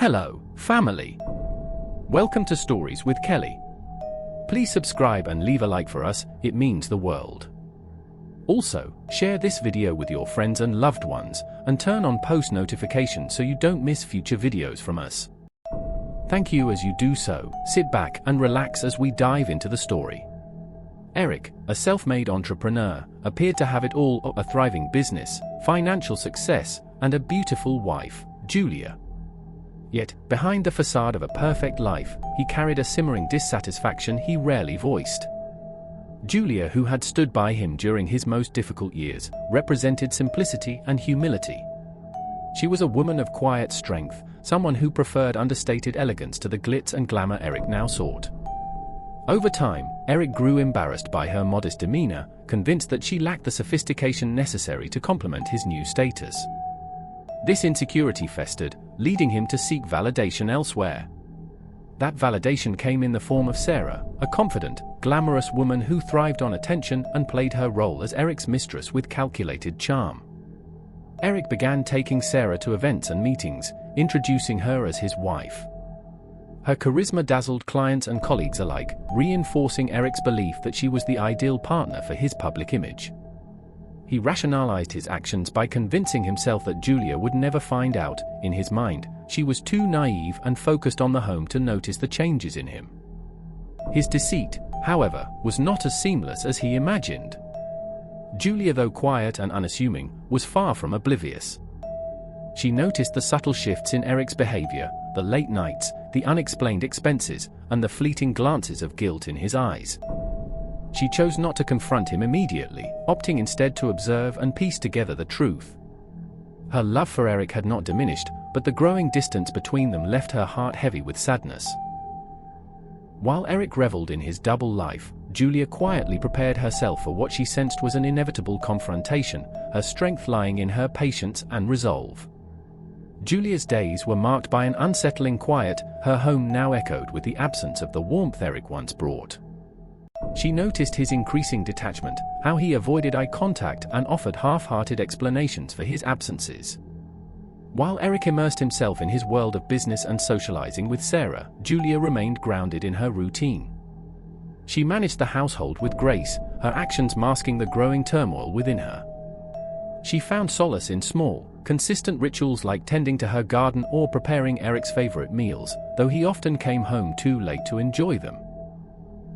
Hello, family. Welcome to Stories with Kelly. Please subscribe and leave a like for us, it means the world. Also, share this video with your friends and loved ones, and turn on post notifications so you don't miss future videos from us. Thank you. As you do so, sit back and relax as we dive into the story. Eric, a self-made entrepreneur, appeared to have it all: a thriving business, financial success, and a beautiful wife, Julia. Yet, behind the facade of a perfect life, he carried a simmering dissatisfaction he rarely voiced. Julia, who had stood by him during his most difficult years, represented simplicity and humility. She was a woman of quiet strength, someone who preferred understated elegance to the glitz and glamour Eric now sought. Over time, Eric grew embarrassed by her modest demeanor, convinced that she lacked the sophistication necessary to complement his new status. This insecurity festered, leading him to seek validation elsewhere. That validation came in the form of Sarah, a confident, glamorous woman who thrived on attention and played her role as Eric's mistress with calculated charm. Eric began taking Sarah to events and meetings, introducing her as his wife. Her charisma dazzled clients and colleagues alike, reinforcing Eric's belief that she was the ideal partner for his public image. He rationalized his actions by convincing himself that Julia would never find out. In his mind, she was too naive and focused on the home to notice the changes in him. His deceit, however, was not as seamless as he imagined. Julia, though quiet and unassuming, was far from oblivious. She noticed the subtle shifts in Eric's behavior, the late nights, the unexplained expenses, and the fleeting glances of guilt in his eyes. She chose not to confront him immediately, opting instead to observe and piece together the truth. Her love for Eric had not diminished, but the growing distance between them left her heart heavy with sadness. While Eric reveled in his double life, Julia quietly prepared herself for what she sensed was an inevitable confrontation, her strength lying in her patience and resolve. Julia's days were marked by an unsettling quiet, her home now echoed with the absence of the warmth Eric once brought. She noticed his increasing detachment, how he avoided eye contact and offered half-hearted explanations for his absences. While Eric immersed himself in his world of business and socializing with Sarah, Julia remained grounded in her routine. She managed the household with grace, her actions masking the growing turmoil within her. She found solace in small, consistent rituals like tending to her garden or preparing Eric's favorite meals, though he often came home too late to enjoy them.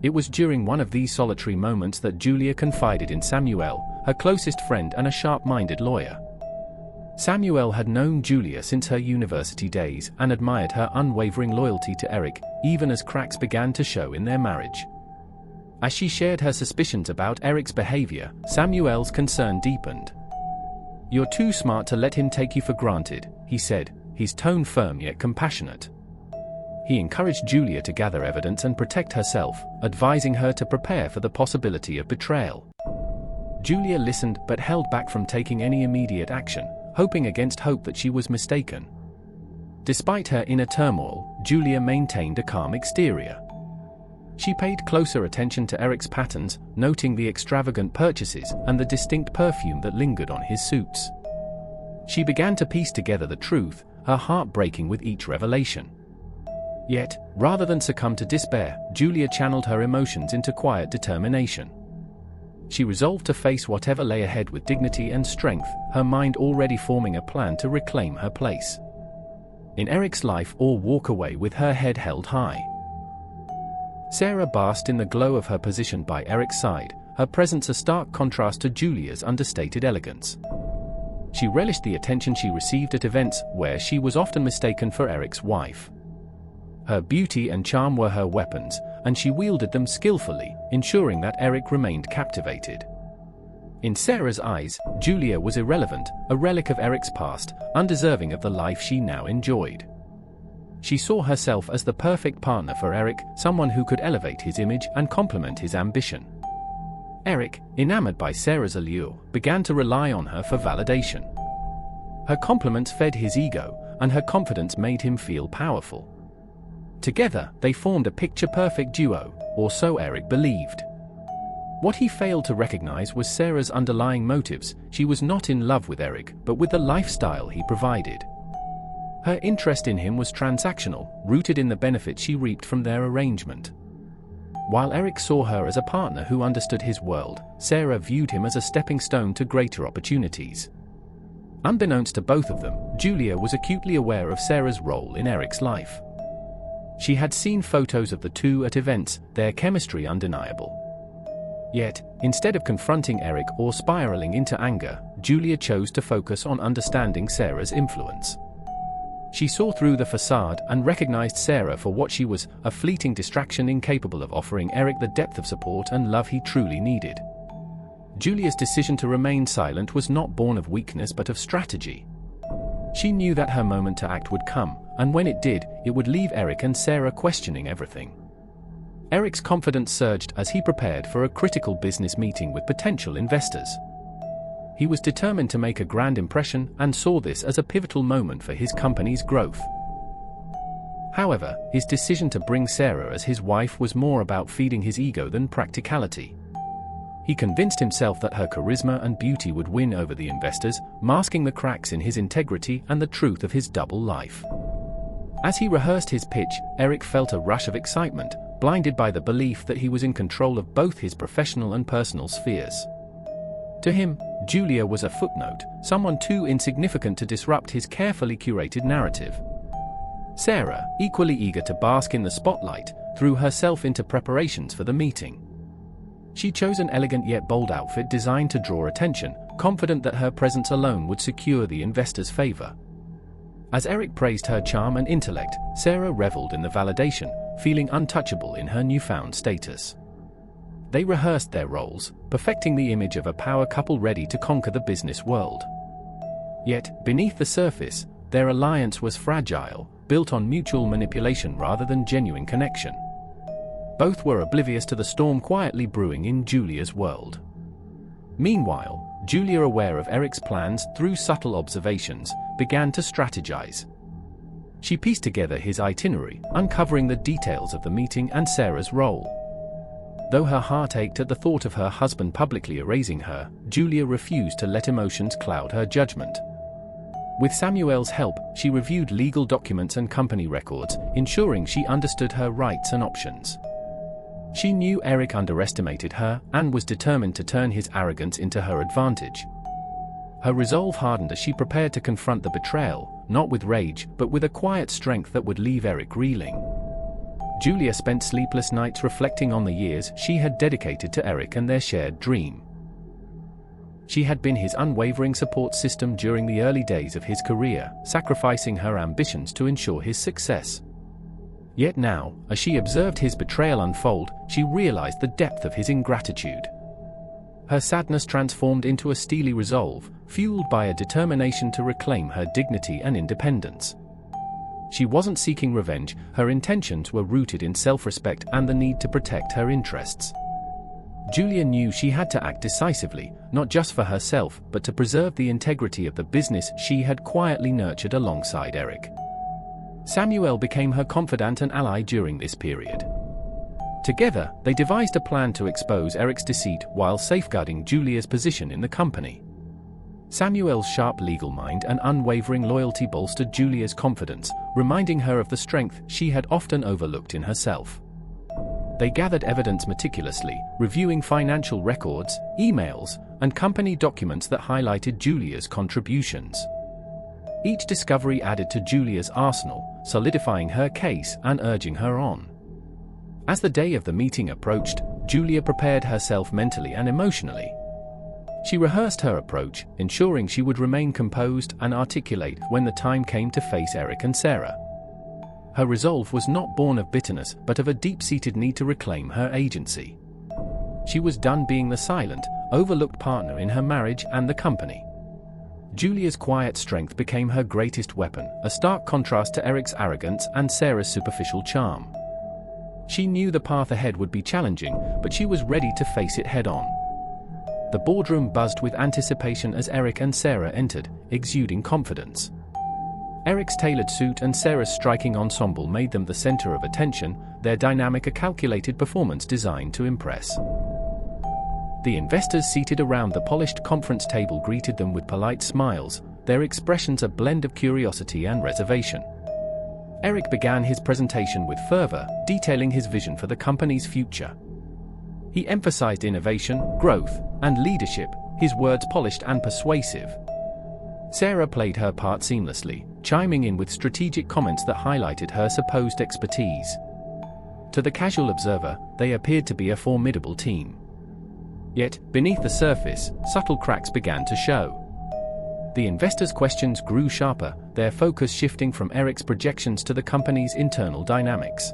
It was during one of these solitary moments that Julia confided in Samuel, her closest friend and a sharp-minded lawyer. Samuel had known Julia since her university days and admired her unwavering loyalty to Eric, even as cracks began to show in their marriage. As she shared her suspicions about Eric's behavior, Samuel's concern deepened. "You're too smart to let him take you for granted," he said, his tone firm yet compassionate. He encouraged Julia to gather evidence and protect herself, advising her to prepare for the possibility of betrayal. Julia listened but held back from taking any immediate action, hoping against hope that she was mistaken. Despite her inner turmoil, Julia maintained a calm exterior. She paid closer attention to Eric's patterns, noting the extravagant purchases and the distinct perfume that lingered on his suits. She began to piece together the truth, her heart breaking with each revelation. Yet, rather than succumb to despair, Julia channeled her emotions into quiet determination. She resolved to face whatever lay ahead with dignity and strength, her mind already forming a plan to reclaim her place in Eric's life or walk away with her head held high. Sarah basked in the glow of her position by Eric's side, her presence a stark contrast to Julia's understated elegance. She relished the attention she received at events where she was often mistaken for Eric's wife. Her beauty and charm were her weapons, and she wielded them skillfully, ensuring that Eric remained captivated. In Sarah's eyes, Julia was irrelevant, a relic of Eric's past, undeserving of the life she now enjoyed. She saw herself as the perfect partner for Eric, someone who could elevate his image and complement his ambition. Eric, enamored by Sarah's allure, began to rely on her for validation. Her compliments fed his ego, and her confidence made him feel powerful. Together, they formed a picture-perfect duo, or so Eric believed. What he failed to recognize was Sarah's underlying motives. She was not in love with Eric, but with the lifestyle he provided. Her interest in him was transactional, rooted in the benefits she reaped from their arrangement. While Eric saw her as a partner who understood his world, Sarah viewed him as a stepping stone to greater opportunities. Unbeknownst to both of them, Julia was acutely aware of Sarah's role in Eric's life. She had seen photos of the two at events, their chemistry undeniable. Yet, instead of confronting Eric or spiraling into anger, Julia chose to focus on understanding Sarah's influence. She saw through the facade and recognized Sarah for what she was, a fleeting distraction incapable of offering Eric the depth of support and love he truly needed. Julia's decision to remain silent was not born of weakness but of strategy. She knew that her moment to act would come, and when it did, it would leave Eric and Sarah questioning everything. Eric's confidence surged as he prepared for a critical business meeting with potential investors. He was determined to make a grand impression and saw this as a pivotal moment for his company's growth. However, his decision to bring Sarah as his wife was more about feeding his ego than practicality. He convinced himself that her charisma and beauty would win over the investors, masking the cracks in his integrity and the truth of his double life. As he rehearsed his pitch, Eric felt a rush of excitement, blinded by the belief that he was in control of both his professional and personal spheres. To him, Julia was a footnote, someone too insignificant to disrupt his carefully curated narrative. Sarah, equally eager to bask in the spotlight, threw herself into preparations for the meeting. She chose an elegant yet bold outfit designed to draw attention, confident that her presence alone would secure the investors' favor. As Eric praised her charm and intellect, Sarah reveled in the validation, feeling untouchable in her newfound status. They rehearsed their roles, perfecting the image of a power couple ready to conquer the business world. Yet, beneath the surface, their alliance was fragile, built on mutual manipulation rather than genuine connection. Both were oblivious to the storm quietly brewing in Julia's world. Meanwhile, Julia, aware of Eric's plans through subtle observations, began to strategize. She pieced together his itinerary, uncovering the details of the meeting and Sarah's role. Though her heart ached at the thought of her husband publicly erasing her, Julia refused to let emotions cloud her judgment. With Samuel's help, she reviewed legal documents and company records, ensuring she understood her rights and options. She knew Eric underestimated her and was determined to turn his arrogance into her advantage. Her resolve hardened as she prepared to confront the betrayal, not with rage, but with a quiet strength that would leave Eric reeling. Julia spent sleepless nights reflecting on the years she had dedicated to Eric and their shared dream. She had been his unwavering support system during the early days of his career, sacrificing her ambitions to ensure his success. Yet now, as she observed his betrayal unfold, she realized the depth of his ingratitude. Her sadness transformed into a steely resolve, fueled by a determination to reclaim her dignity and independence. She wasn't seeking revenge, her intentions were rooted in self-respect and the need to protect her interests. Julia knew she had to act decisively, not just for herself, but to preserve the integrity of the business she had quietly nurtured alongside Eric. Samuel became her confidant and ally during this period. Together, they devised a plan to expose Eric's deceit while safeguarding Julia's position in the company. Samuel's sharp legal mind and unwavering loyalty bolstered Julia's confidence, reminding her of the strength she had often overlooked in herself. They gathered evidence meticulously, reviewing financial records, emails, and company documents that highlighted Julia's contributions. Each discovery added to Julia's arsenal, solidifying her case and urging her on. As the day of the meeting approached, Julia prepared herself mentally and emotionally. She rehearsed her approach, ensuring she would remain composed and articulate when the time came to face Eric and Sarah. Her resolve was not born of bitterness but of a deep-seated need to reclaim her agency. She was done being the silent, overlooked partner in her marriage and the company. Julia's quiet strength became her greatest weapon, a stark contrast to Eric's arrogance and Sarah's superficial charm. She knew the path ahead would be challenging, but she was ready to face it head-on. The boardroom buzzed with anticipation as Eric and Sarah entered, exuding confidence. Eric's tailored suit and Sarah's striking ensemble made them the center of attention, their dynamic a calculated performance designed to impress. The investors seated around the polished conference table greeted them with polite smiles, their expressions a blend of curiosity and reservation. Eric began his presentation with fervor, detailing his vision for the company's future. He emphasized innovation, growth, and leadership, his words polished and persuasive. Sarah played her part seamlessly, chiming in with strategic comments that highlighted her supposed expertise. To the casual observer, they appeared to be a formidable team. Yet, beneath the surface, subtle cracks began to show. The investors' questions grew sharper, their focus shifting from Eric's projections to the company's internal dynamics.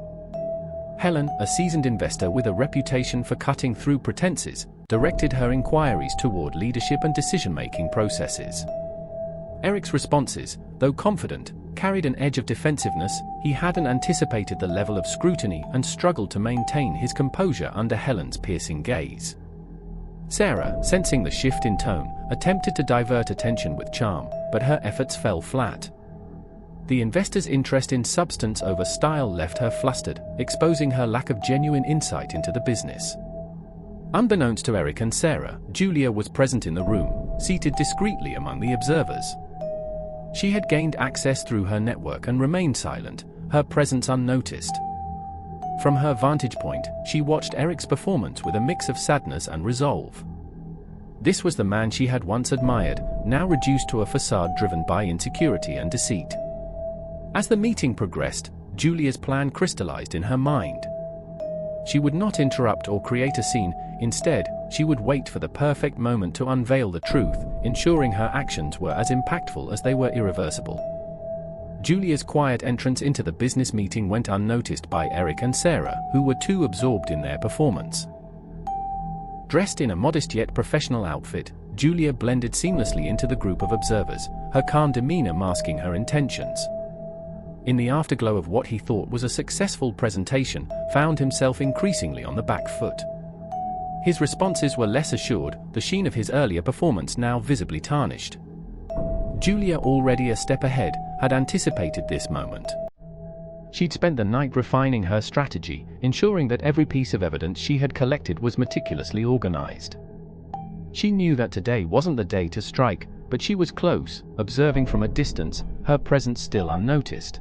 Helen, a seasoned investor with a reputation for cutting through pretenses, directed her inquiries toward leadership and decision-making processes. Eric's responses, though confident, carried an edge of defensiveness. He hadn't anticipated the level of scrutiny and struggled to maintain his composure under Helen's piercing gaze. Sarah, sensing the shift in tone, attempted to divert attention with charm, but her efforts fell flat. The investor's interest in substance over style left her flustered, exposing her lack of genuine insight into the business. Unbeknownst to Eric and Sarah, Julia was present in the room, seated discreetly among the observers. She had gained access through her network and remained silent, her presence unnoticed. From her vantage point, she watched Eric's performance with a mix of sadness and resolve. This was the man she had once admired, now reduced to a facade driven by insecurity and deceit. As the meeting progressed, Julia's plan crystallized in her mind. She would not interrupt or create a scene. Instead, she would wait for the perfect moment to unveil the truth, ensuring her actions were as impactful as they were irreversible. Julia's quiet entrance into the business meeting went unnoticed by Eric and Sarah, who were too absorbed in their performance. Dressed in a modest yet professional outfit, Julia blended seamlessly into the group of observers, her calm demeanor masking her intentions. In the afterglow of what he thought was a successful presentation, found himself increasingly on the back foot. His responses were less assured, the sheen of his earlier performance now visibly tarnished. Julia, already a step ahead, had anticipated this moment. She'd spent the night refining her strategy, ensuring that every piece of evidence she had collected was meticulously organized. She knew that today wasn't the day to strike, but she was close, observing from a distance, her presence still unnoticed.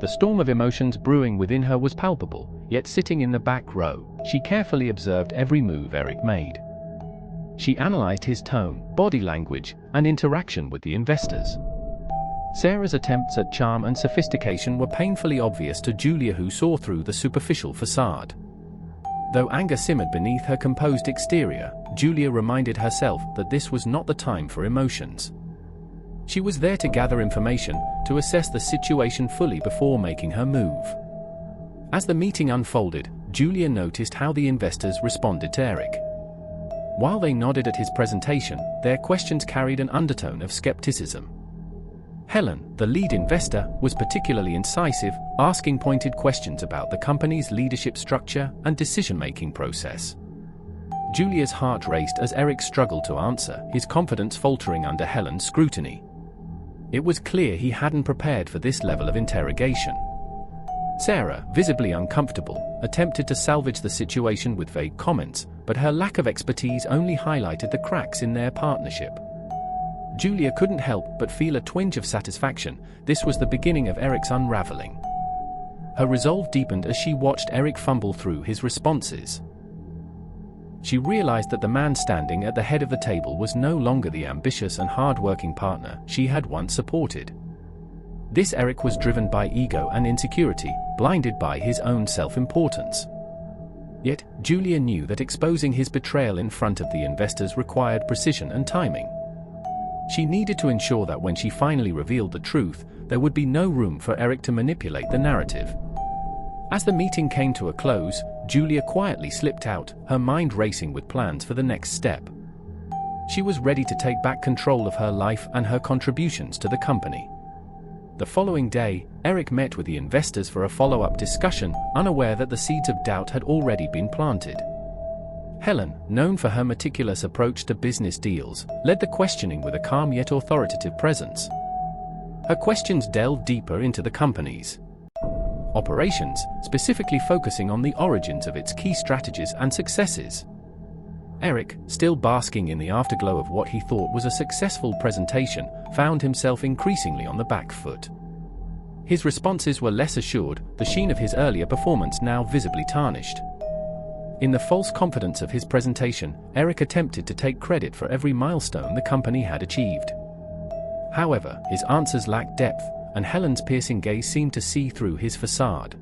The storm of emotions brewing within her was palpable, yet sitting in the back row, she carefully observed every move Eric made. She analyzed his tone, body language, and interaction with the investors. Sarah's attempts at charm and sophistication were painfully obvious to Julia, who saw through the superficial facade. Though anger simmered beneath her composed exterior, Julia reminded herself that this was not the time for emotions. She was there to gather information, to assess the situation fully before making her move. As the meeting unfolded, Julia noticed how the investors responded to Eric. While they nodded at his presentation, their questions carried an undertone of skepticism. Helen, the lead investor, was particularly incisive, asking pointed questions about the company's leadership structure and decision-making process. Julia's heart raced as Eric struggled to answer, his confidence faltering under Helen's scrutiny. It was clear he hadn't prepared for this level of interrogation. Sarah, visibly uncomfortable, attempted to salvage the situation with vague comments, but her lack of expertise only highlighted the cracks in their partnership. Julia couldn't help but feel a twinge of satisfaction. This was the beginning of Eric's unraveling. Her resolve deepened as she watched Eric fumble through his responses. She realized that the man standing at the head of the table was no longer the ambitious and hard-working partner she had once supported. This Eric was driven by ego and insecurity, blinded by his own self-importance. Yet, Julia knew that exposing his betrayal in front of the investors required precision and timing. She needed to ensure that when she finally revealed the truth, there would be no room for Eric to manipulate the narrative. As the meeting came to a close, Julia quietly slipped out, her mind racing with plans for the next step. She was ready to take back control of her life and her contributions to the company. The following day, Eric met with the investors for a follow-up discussion, unaware that the seeds of doubt had already been planted. Helen, known for her meticulous approach to business deals, led the questioning with a calm yet authoritative presence. Her questions delved deeper into the company's operations, specifically focusing on the origins of its key strategies and successes. Eric, still basking in the afterglow of what he thought was a successful presentation, found himself increasingly on the back foot. His responses were less assured, the sheen of his earlier performance now visibly tarnished. In the false confidence of his presentation, Eric attempted to take credit for every milestone the company had achieved. However, his answers lacked depth, and Helen's piercing gaze seemed to see through his facade.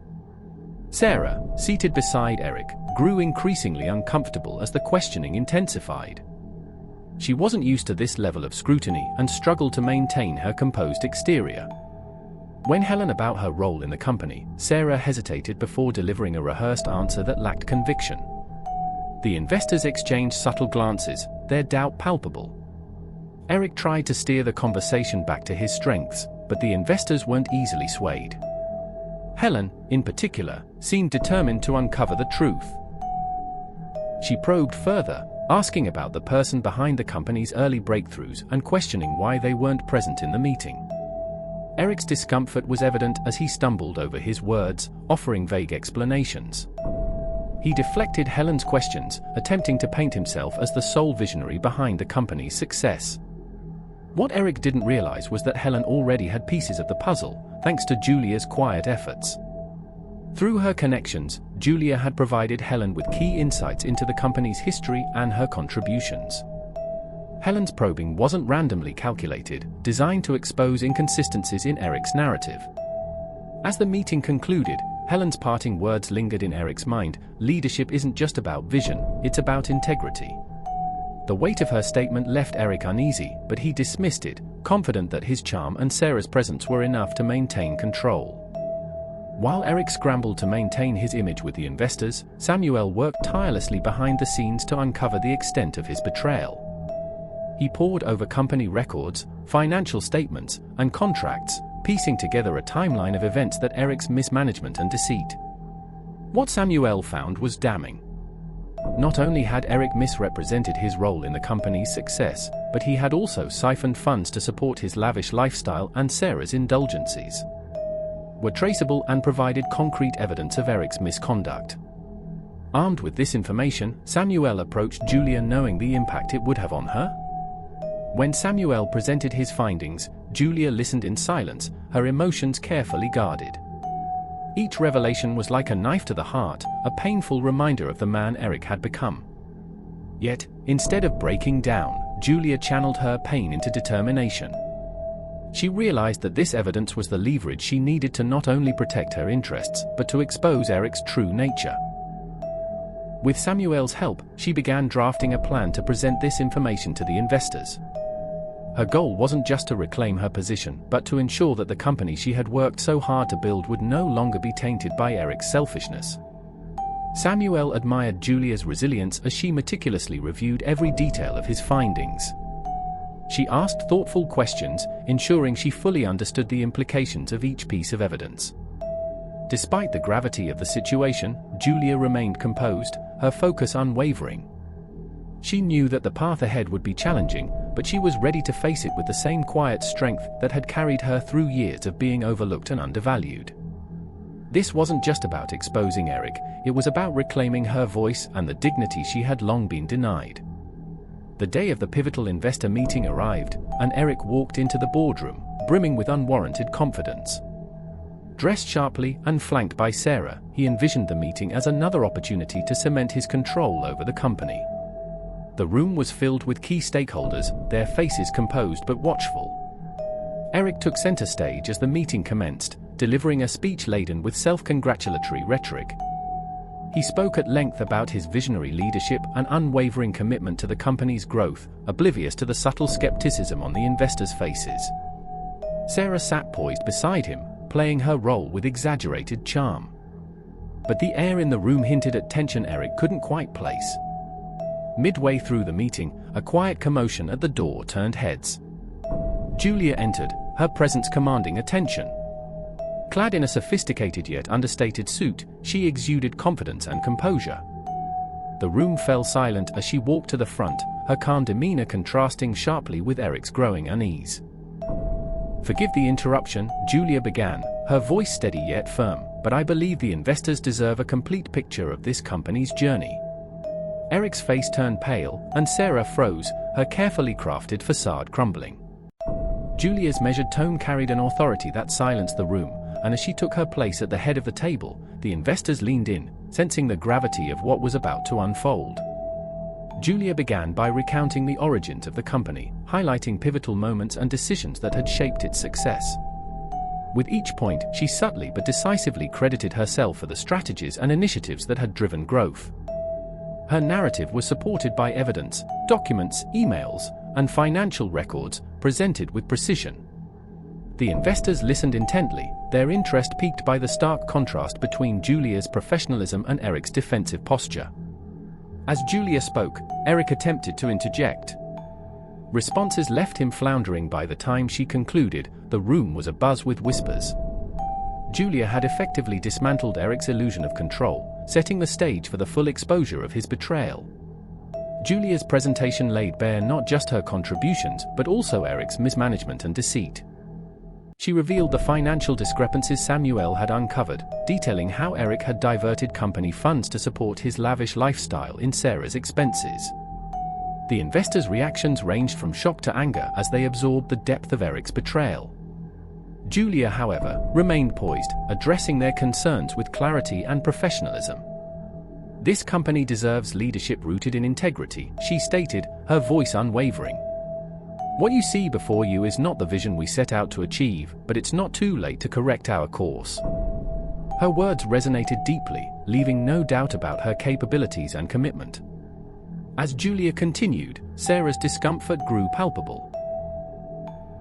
Sarah, seated beside Eric, grew increasingly uncomfortable as the questioning intensified. She wasn't used to this level of scrutiny and struggled to maintain her composed exterior. When Helen about her role in the company, Sarah hesitated before delivering a rehearsed answer that lacked conviction. The investors exchanged subtle glances, their doubt palpable. Eric tried to steer the conversation back to his strengths, but the investors weren't easily swayed. Helen, in particular, seemed determined to uncover the truth. She probed further, asking about the person behind the company's early breakthroughs and questioning why they weren't present in the meeting. Eric's discomfort was evident as he stumbled over his words, offering vague explanations. He deflected Helen's questions, attempting to paint himself as the sole visionary behind the company's success. What Eric didn't realize was that Helen already had pieces of the puzzle, thanks to Julia's quiet efforts. Through her connections, Julia had provided Helen with key insights into the company's history and her contributions. Helen's probing wasn't randomly calculated, designed to expose inconsistencies in Eric's narrative. As the meeting concluded, Helen's parting words lingered in Eric's mind: leadership isn't just about vision, it's about integrity. The weight of her statement left Eric uneasy, but he dismissed it, confident that his charm and Sarah's presence were enough to maintain control. While Eric scrambled to maintain his image with the investors, Samuel worked tirelessly behind the scenes to uncover the extent of his betrayal. He pored over company records, financial statements, and contracts, piecing together a timeline of events that Eric's mismanagement and deceit. What Samuel found was damning. Not only had Eric misrepresented his role in the company's success, but he had also siphoned funds to support his lavish lifestyle and Sarah's indulgences. Were traceable and provided concrete evidence of Eric's misconduct. Armed with this information, Samuel approached Julia, knowing the impact it would have on her. When Samuel presented his findings, Julia listened in silence, her emotions carefully guarded. Each revelation was like a knife to the heart, a painful reminder of the man Eric had become. Yet, instead of breaking down, Julia channeled her pain into determination. She realized that this evidence was the leverage she needed to not only protect her interests, but to expose Eric's true nature. With Samuel's help, she began drafting a plan to present this information to the investors. Her goal wasn't just to reclaim her position, but to ensure that the company she had worked so hard to build would no longer be tainted by Eric's selfishness. Samuel admired Julia's resilience as she meticulously reviewed every detail of his findings. She asked thoughtful questions, ensuring she fully understood the implications of each piece of evidence. Despite the gravity of the situation, Julia remained composed, her focus unwavering. She knew that the path ahead would be challenging, but she was ready to face it with the same quiet strength that had carried her through years of being overlooked and undervalued. This wasn't just about exposing Eric, it was about reclaiming her voice and the dignity she had long been denied. The day of the pivotal investor meeting arrived, and Eric walked into the boardroom, brimming with unwarranted confidence. Dressed sharply and flanked by Sarah, he envisioned the meeting as another opportunity to cement his control over the company. The room was filled with key stakeholders, their faces composed but watchful. Eric took center stage as the meeting commenced, delivering a speech laden with self-congratulatory rhetoric. He spoke at length about his visionary leadership and unwavering commitment to the company's growth, oblivious to the subtle skepticism on the investors' faces. Sarah sat poised beside him, playing her role with exaggerated charm. But the air in the room hinted at tension Eric couldn't quite place. Midway through the meeting, a quiet commotion at the door turned heads. Julia entered, her presence commanding attention. Clad in a sophisticated yet understated suit, she exuded confidence and composure. The room fell silent as she walked to the front, her calm demeanor contrasting sharply with Eric's growing unease. "Forgive the interruption," Julia began, her voice steady yet firm, "but I believe the investors deserve a complete picture of this company's journey. Eric's face turned pale, and Sarah froze, her carefully crafted facade crumbling. Julia's measured tone carried an authority that silenced the room, and as she took her place at the head of the table, the investors leaned in, sensing the gravity of what was about to unfold. Julia began by recounting the origins of the company, highlighting pivotal moments and decisions that had shaped its success. With each point, she subtly but decisively credited herself for the strategies and initiatives that had driven growth. Her narrative was supported by evidence, documents, emails, and financial records, presented with precision. The investors listened intently, their interest piqued by the stark contrast between Julia's professionalism and Eric's defensive posture. As Julia spoke, Eric attempted to interject. Responses left him floundering. By the time she concluded, the room was abuzz with whispers. Julia had effectively dismantled Eric's illusion of control, setting the stage for the full exposure of his betrayal. Julia's presentation laid bare not just her contributions but also Eric's mismanagement and deceit. She revealed the financial discrepancies Samuel had uncovered, detailing how Eric had diverted company funds to support his lavish lifestyle in Sarah's expenses. The investors' reactions ranged from shock to anger as they absorbed the depth of Eric's betrayal. Julia, however, remained poised, addressing their concerns with clarity and professionalism. "This company deserves leadership rooted in integrity," she stated, her voice unwavering. "What you see before you is not the vision we set out to achieve, but it's not too late to correct our course." Her words resonated deeply, leaving no doubt about her capabilities and commitment. As Julia continued, Sarah's discomfort grew palpable.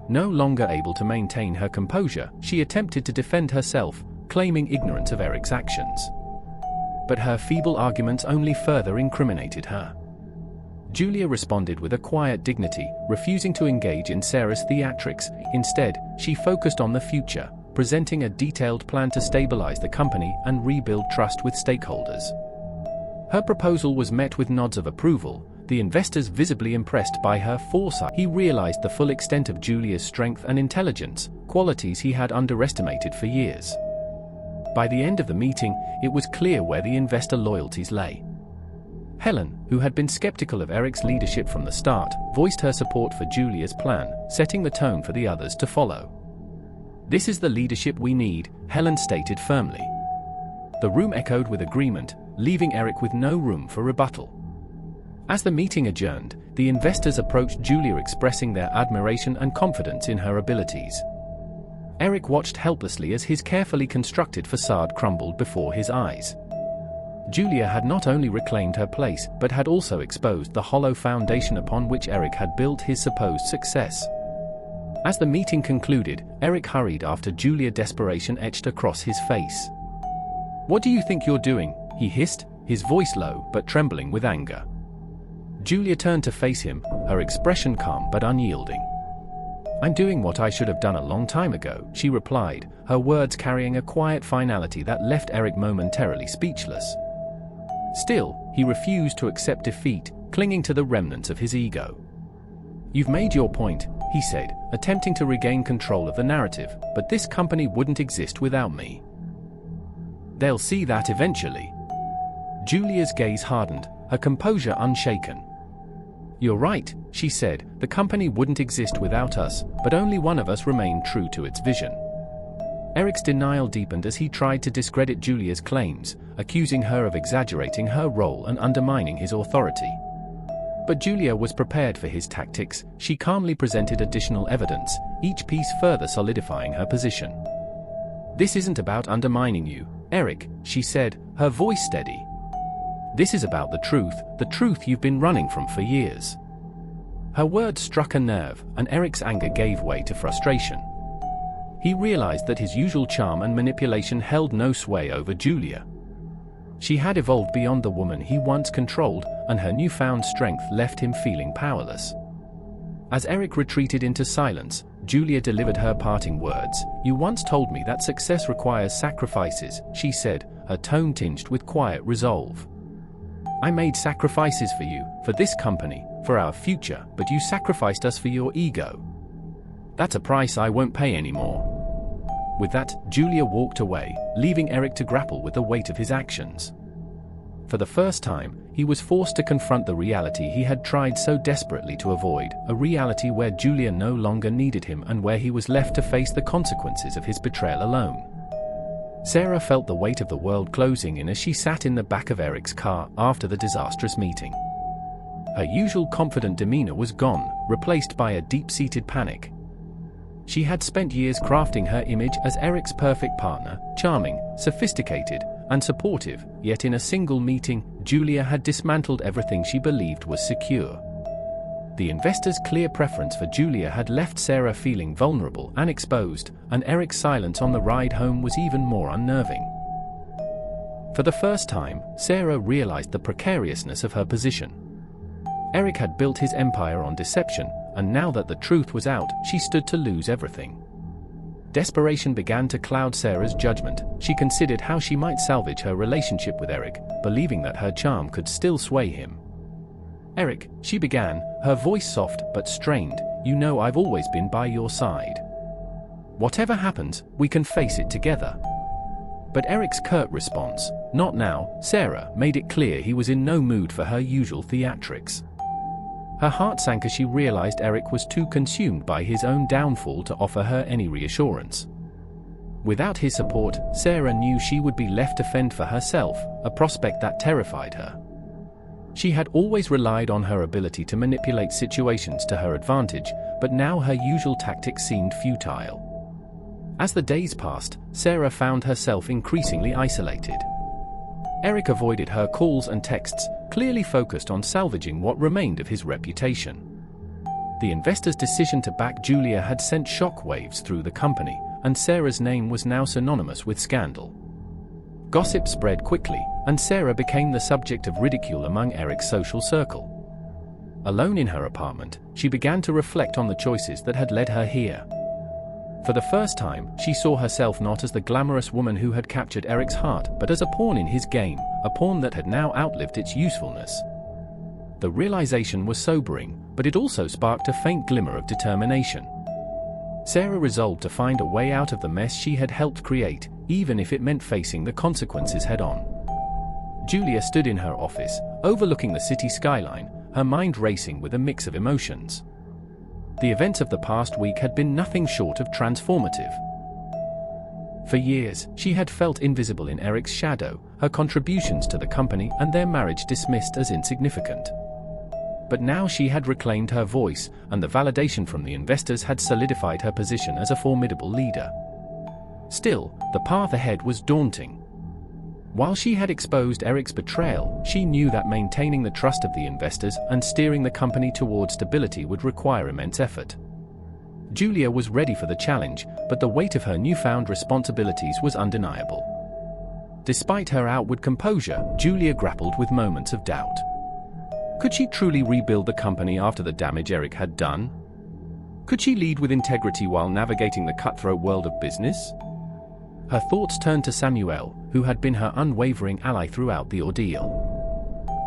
No longer able to maintain her composure, she attempted to defend herself, claiming ignorance of Eric's actions. But her feeble arguments only further incriminated her. Julia responded with a quiet dignity, refusing to engage in Sarah's theatrics. Instead, she focused on the future, presenting a detailed plan to stabilize the company and rebuild trust with stakeholders. Her proposal was met with nods of approval, the investors visibly impressed by her foresight. He realized the full extent of Julia's strength and intelligence, qualities he had underestimated for years. By the end of the meeting, it was clear where the investor loyalties lay. Helen, who had been skeptical of Eric's leadership from the start, voiced her support for Julia's plan, setting the tone for the others to follow. "This is the leadership we need," Helen stated firmly. The room echoed with agreement, leaving Eric with no room for rebuttal. As the meeting adjourned, the investors approached Julia expressing their admiration and confidence in her abilities. Eric watched helplessly as his carefully constructed facade crumbled before his eyes. Julia had not only reclaimed her place but had also exposed the hollow foundation upon which Eric had built his supposed success. As the meeting concluded, Eric hurried after Julia, desperation etched across his face. "What do you think you're doing?" he hissed, his voice low but trembling with anger. Julia turned to face him, her expression calm but unyielding. "I'm doing what I should have done a long time ago," she replied, her words carrying a quiet finality that left Eric momentarily speechless. Still, he refused to accept defeat, clinging to the remnants of his ego. "You've made your point," he said, attempting to regain control of the narrative, "but this company wouldn't exist without me." "They'll see that eventually." Julia's gaze hardened, her composure unshaken. "You're right," she said, "the company wouldn't exist without us, but only one of us remained true to its vision." Eric's denial deepened as he tried to discredit Julia's claims, accusing her of exaggerating her role and undermining his authority. But Julia was prepared for his tactics. She calmly presented additional evidence, each piece further solidifying her position. "This isn't about undermining you, Eric," she said, her voice steady. "This is about the truth you've been running from for years." Her words struck a nerve, and Eric's anger gave way to frustration. He realized that his usual charm and manipulation held no sway over Julia. She had evolved beyond the woman he once controlled, and her newfound strength left him feeling powerless. As Eric retreated into silence, Julia delivered her parting words. "You once told me that success requires sacrifices," she said, her tone tinged with quiet resolve. "I made sacrifices for you, for this company, for our future, but you sacrificed us for your ego. That's a price I won't pay anymore." With that, Julia walked away, leaving Eric to grapple with the weight of his actions. For the first time, he was forced to confront the reality he had tried so desperately to avoid, a reality where Julia no longer needed him and where he was left to face the consequences of his betrayal alone. Sarah felt the weight of the world closing in as she sat in the back of Eric's car after the disastrous meeting. Her usual confident demeanor was gone, replaced by a deep-seated panic. She had spent years crafting her image as Eric's perfect partner, charming, sophisticated, and supportive, yet in a single meeting, Julia had dismantled everything she believed was secure. The investors' clear preference for Julia had left Sarah feeling vulnerable and exposed, and Eric's silence on the ride home was even more unnerving. For the first time, Sarah realized the precariousness of her position. Eric had built his empire on deception, and now that the truth was out, she stood to lose everything. Desperation began to cloud Sarah's judgment. She considered how she might salvage her relationship with Eric, believing that her charm could still sway him. "Eric," she began, her voice soft but strained, "you know I've always been by your side. Whatever happens, we can face it together." But Eric's curt response, "Not now, Sarah," made it clear he was in no mood for her usual theatrics. Her heart sank as she realized Eric was too consumed by his own downfall to offer her any reassurance. Without his support, Sarah knew she would be left to fend for herself, a prospect that terrified her. She had always relied on her ability to manipulate situations to her advantage, but now her usual tactics seemed futile. As the days passed, Sarah found herself increasingly isolated. Eric avoided her calls and texts, clearly focused on salvaging what remained of his reputation. The investors' decision to back Julia had sent shockwaves through the company, and Sarah's name was now synonymous with scandal. Gossip spread quickly, and Sarah became the subject of ridicule among Eric's social circle. Alone in her apartment, she began to reflect on the choices that had led her here. For the first time, she saw herself not as the glamorous woman who had captured Eric's heart, but as a pawn in his game, a pawn that had now outlived its usefulness. The realization was sobering, but it also sparked a faint glimmer of determination. Sarah resolved to find a way out of the mess she had helped create, even if it meant facing the consequences head-on. Julia stood in her office, overlooking the city skyline, her mind racing with a mix of emotions. The events of the past week had been nothing short of transformative. For years, she had felt invisible in Eric's shadow, her contributions to the company and their marriage dismissed as insignificant. But now she had reclaimed her voice, and the validation from the investors had solidified her position as a formidable leader. Still, the path ahead was daunting. While she had exposed Eric's betrayal, she knew that maintaining the trust of the investors and steering the company toward stability would require immense effort. Julia was ready for the challenge, but the weight of her newfound responsibilities was undeniable. Despite her outward composure, Julia grappled with moments of doubt. Could she truly rebuild the company after the damage Eric had done? Could she lead with integrity while navigating the cutthroat world of business? Her thoughts turned to Samuel, who had been her unwavering ally throughout the ordeal.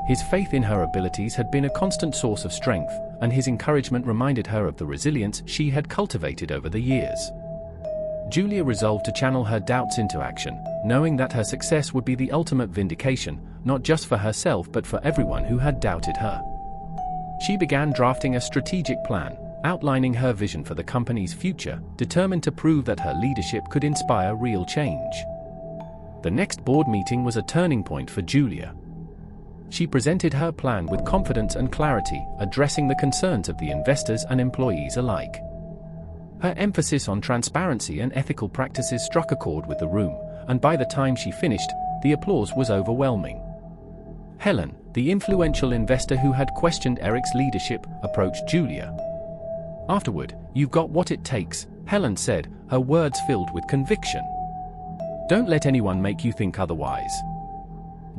His faith in her abilities had been a constant source of strength, and his encouragement reminded her of the resilience she had cultivated over the years. Julia resolved to channel her doubts into action, knowing that her success would be the ultimate vindication, not just for herself but for everyone who had doubted her. She began drafting a strategic plan, outlining her vision for the company's future, determined to prove that her leadership could inspire real change. The next board meeting was a turning point for Julia. She presented her plan with confidence and clarity, addressing the concerns of the investors and employees alike. Her emphasis on transparency and ethical practices struck a chord with the room, and by the time she finished, the applause was overwhelming. Helen, the influential investor who had questioned Eric's leadership, approached Julia. Afterward, "You've got what it takes," Helen said, her words filled with conviction. "Don't let anyone make you think otherwise."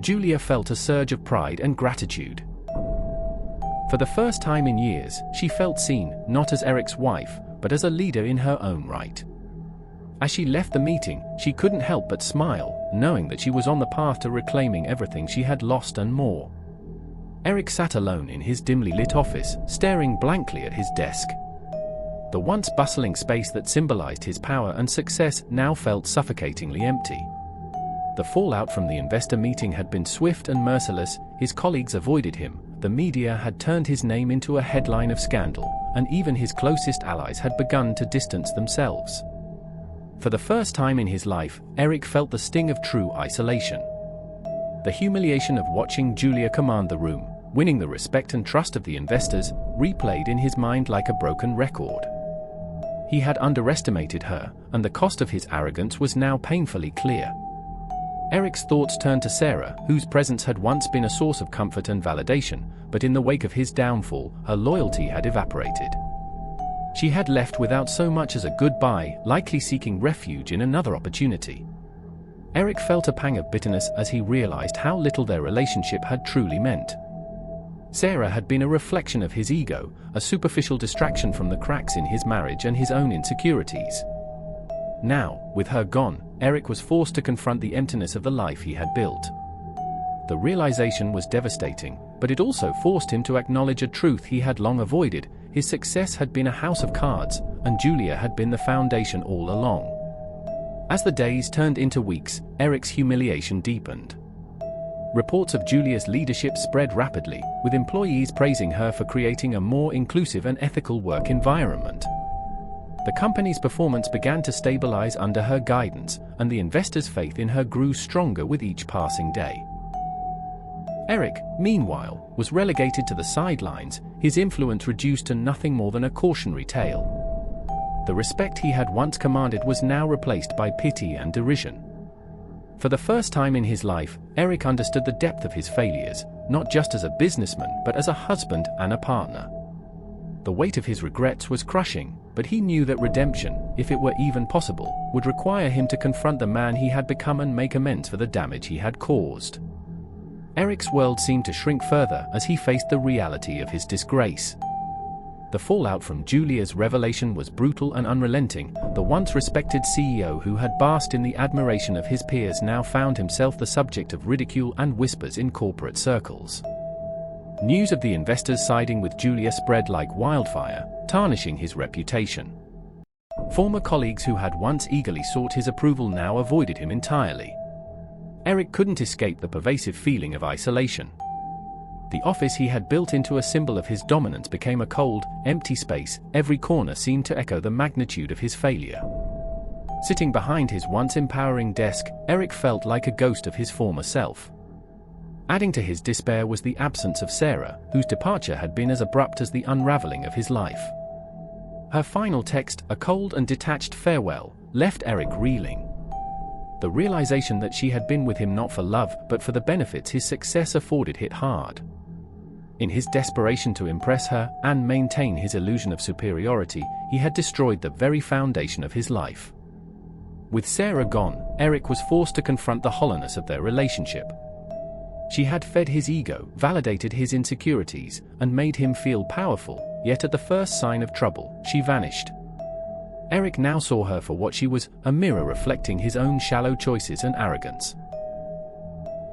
Julia felt a surge of pride and gratitude. For the first time in years, she felt seen, not as Eric's wife, but as a leader in her own right. As she left the meeting, she couldn't help but smile, knowing that she was on the path to reclaiming everything she had lost and more. Eric sat alone in his dimly lit office, staring blankly at his desk. The once bustling space that symbolized his power and success now felt suffocatingly empty. The fallout from the investor meeting had been swift and merciless. His colleagues avoided him, the media had turned his name into a headline of scandal, and even his closest allies had begun to distance themselves. For the first time in his life, Eric felt the sting of true isolation. The humiliation of watching Julia command the room, winning the respect and trust of the investors, replayed in his mind like a broken record. He had underestimated her, and the cost of his arrogance was now painfully clear. Eric's thoughts turned to Sarah, whose presence had once been a source of comfort and validation, but in the wake of his downfall, her loyalty had evaporated. She had left without so much as a goodbye, likely seeking refuge in another opportunity. Eric felt a pang of bitterness as he realized how little their relationship had truly meant. Sarah had been a reflection of his ego, a superficial distraction from the cracks in his marriage and his own insecurities. Now, with her gone, Eric was forced to confront the emptiness of the life he had built. The realization was devastating, but it also forced him to acknowledge a truth he had long avoided: his success had been a house of cards, and Julia had been the foundation all along. As the days turned into weeks, Eric's humiliation deepened. Reports of Julia's leadership spread rapidly, with employees praising her for creating a more inclusive and ethical work environment. The company's performance began to stabilize under her guidance, and the investors' faith in her grew stronger with each passing day. Eric, meanwhile, was relegated to the sidelines, his influence reduced to nothing more than a cautionary tale. The respect he had once commanded was now replaced by pity and derision. For the first time in his life, Eric understood the depth of his failures, not just as a businessman but as a husband and a partner. The weight of his regrets was crushing, but he knew that redemption, if it were even possible, would require him to confront the man he had become and make amends for the damage he had caused. Eric's world seemed to shrink further as he faced the reality of his disgrace. The fallout from Julia's revelation was brutal and unrelenting. The once respected CEO who had basked in the admiration of his peers now found himself the subject of ridicule and whispers in corporate circles. News of the investors siding with Julia spread like wildfire, tarnishing his reputation. Former colleagues who had once eagerly sought his approval now avoided him entirely. Eric couldn't escape the pervasive feeling of isolation. The office he had built into a symbol of his dominance became a cold, empty space. Every corner seemed to echo the magnitude of his failure. Sitting behind his once empowering desk, Eric felt like a ghost of his former self. Adding to his despair was the absence of Sarah, whose departure had been as abrupt as the unraveling of his life. Her final text, a cold and detached farewell, left Eric reeling. The realization that she had been with him not for love but for the benefits his success afforded hit hard. In his desperation to impress her and maintain his illusion of superiority, he had destroyed the very foundation of his life. With Sarah gone, Eric was forced to confront the hollowness of their relationship. She had fed his ego, validated his insecurities, and made him feel powerful, yet at the first sign of trouble, she vanished. Eric now saw her for what she was, a mirror reflecting his own shallow choices and arrogance.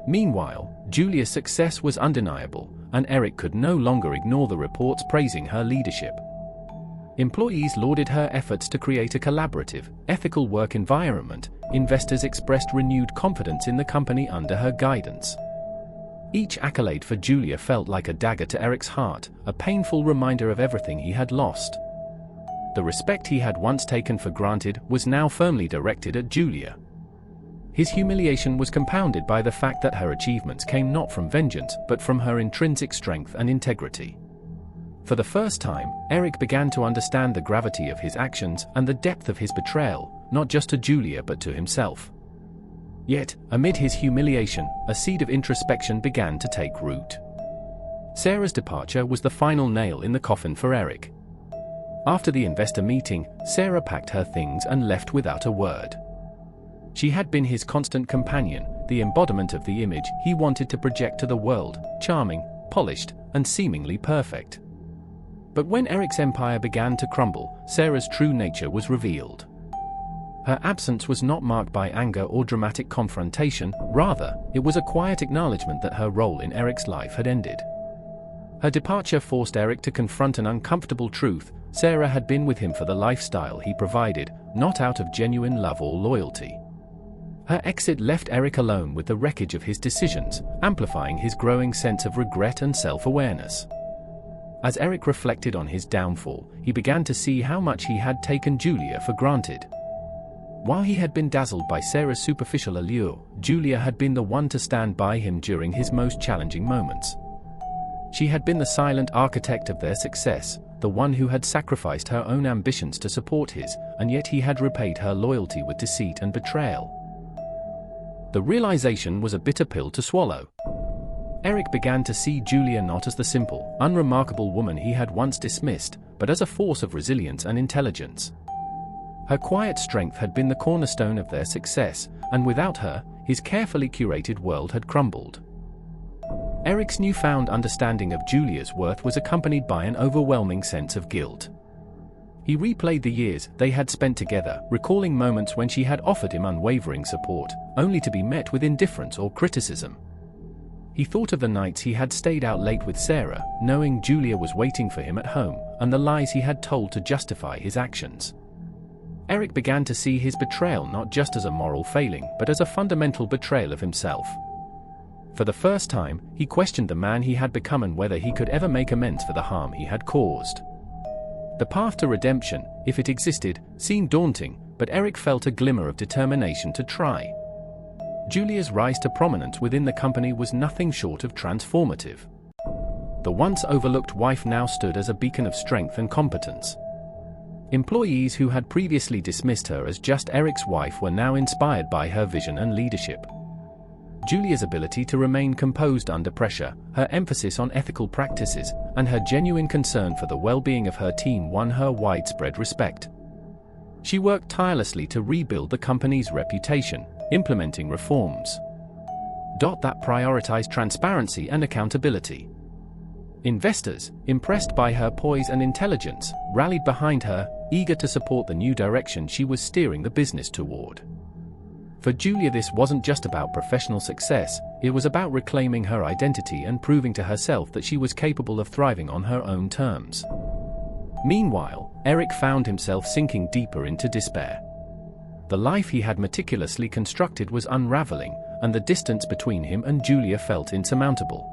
Meanwhile, Julia's success was undeniable, and Eric could no longer ignore the reports praising her leadership. Employees lauded her efforts to create a collaborative, ethical work environment. Investors expressed renewed confidence in the company under her guidance. Each accolade for Julia felt like a dagger to Eric's heart, a painful reminder of everything he had lost. The respect he had once taken for granted was now firmly directed at Julia. His humiliation was compounded by the fact that her achievements came not from vengeance but from her intrinsic strength and integrity. For the first time, Eric began to understand the gravity of his actions and the depth of his betrayal, not just to Julia but to himself. Yet, amid his humiliation, a seed of introspection began to take root. Sarah's departure was the final nail in the coffin for Eric. After the investor meeting, Sarah packed her things and left without a word. She had been his constant companion, the embodiment of the image he wanted to project to the world, charming, polished, and seemingly perfect. But when Eric's empire began to crumble, Sarah's true nature was revealed. Her absence was not marked by anger or dramatic confrontation, rather, it was a quiet acknowledgement that her role in Eric's life had ended. Her departure forced Eric to confront an uncomfortable truth: Sarah had been with him for the lifestyle he provided, not out of genuine love or loyalty. Her exit left Eric alone with the wreckage of his decisions, amplifying his growing sense of regret and self-awareness. As Eric reflected on his downfall, he began to see how much he had taken Julia for granted. While he had been dazzled by Sarah's superficial allure, Julia had been the one to stand by him during his most challenging moments. She had been the silent architect of their success, the one who had sacrificed her own ambitions to support his, and yet he had repaid her loyalty with deceit and betrayal. The realization was a bitter pill to swallow. Eric began to see Julia not as the simple, unremarkable woman he had once dismissed, but as a force of resilience and intelligence. Her quiet strength had been the cornerstone of their success, and without her, his carefully curated world had crumbled. Eric's newfound understanding of Julia's worth was accompanied by an overwhelming sense of guilt. He replayed the years they had spent together, recalling moments when she had offered him unwavering support, only to be met with indifference or criticism. He thought of the nights he had stayed out late with Sarah, knowing Julia was waiting for him at home, and the lies he had told to justify his actions. Eric began to see his betrayal not just as a moral failing, but as a fundamental betrayal of himself. For the first time, he questioned the man he had become and whether he could ever make amends for the harm he had caused. The path to redemption, if it existed, seemed daunting, but Eric felt a glimmer of determination to try. Julia's rise to prominence within the company was nothing short of transformative. The once overlooked wife now stood as a beacon of strength and competence. Employees who had previously dismissed her as just Eric's wife were now inspired by her vision and leadership. Julia's ability to remain composed under pressure, her emphasis on ethical practices, and her genuine concern for the well-being of her team won her widespread respect. She worked tirelessly to rebuild the company's reputation, implementing reforms that prioritized transparency and accountability. Investors, impressed by her poise and intelligence, rallied behind her, eager to support the new direction she was steering the business toward. For Julia, this wasn't just about professional success, it was about reclaiming her identity and proving to herself that she was capable of thriving on her own terms. Meanwhile, Eric found himself sinking deeper into despair. The life he had meticulously constructed was unraveling, and the distance between him and Julia felt insurmountable.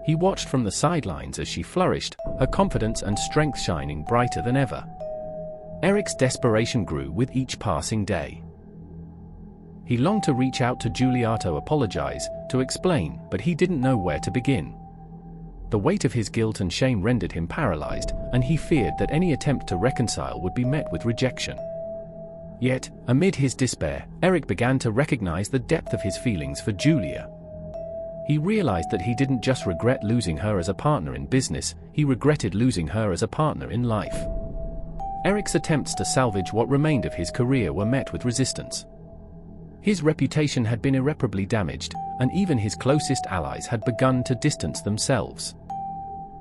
He watched from the sidelines as she flourished, her confidence and strength shining brighter than ever. Eric's desperation grew with each passing day. He longed to reach out to Julia to apologize, to explain, but he didn't know where to begin. The weight of his guilt and shame rendered him paralyzed, and he feared that any attempt to reconcile would be met with rejection. Yet, amid his despair, Eric began to recognize the depth of his feelings for Julia. He realized that he didn't just regret losing her as a partner in business, he regretted losing her as a partner in life. Eric's attempts to salvage what remained of his career were met with resistance. His reputation had been irreparably damaged, and even his closest allies had begun to distance themselves.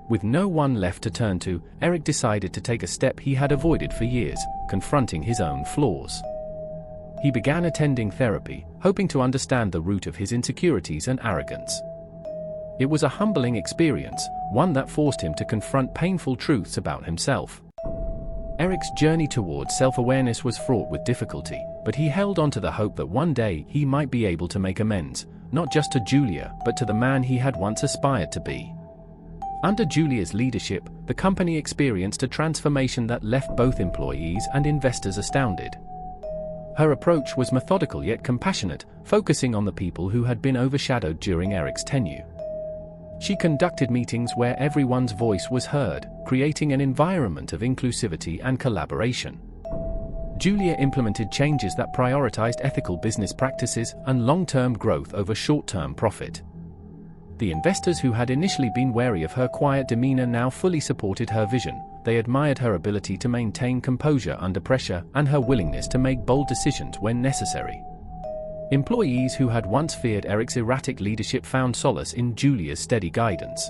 With no one left to turn to, Eric decided to take a step he had avoided for years, confronting his own flaws. He began attending therapy, hoping to understand the root of his insecurities and arrogance. It was a humbling experience, one that forced him to confront painful truths about himself. Eric's journey towards self-awareness was fraught with difficulty, but he held on to the hope that one day he might be able to make amends, not just to Julia, but to the man he had once aspired to be. Under Julia's leadership, the company experienced a transformation that left both employees and investors astounded. Her approach was methodical yet compassionate, focusing on the people who had been overshadowed during Eric's tenure. She conducted meetings where everyone's voice was heard, creating an environment of inclusivity and collaboration. Julia implemented changes that prioritized ethical business practices and long-term growth over short-term profit. The investors who had initially been wary of her quiet demeanor now fully supported her vision. They admired her ability to maintain composure under pressure and her willingness to make bold decisions when necessary. Employees who had once feared Eric's erratic leadership found solace in Julia's steady guidance.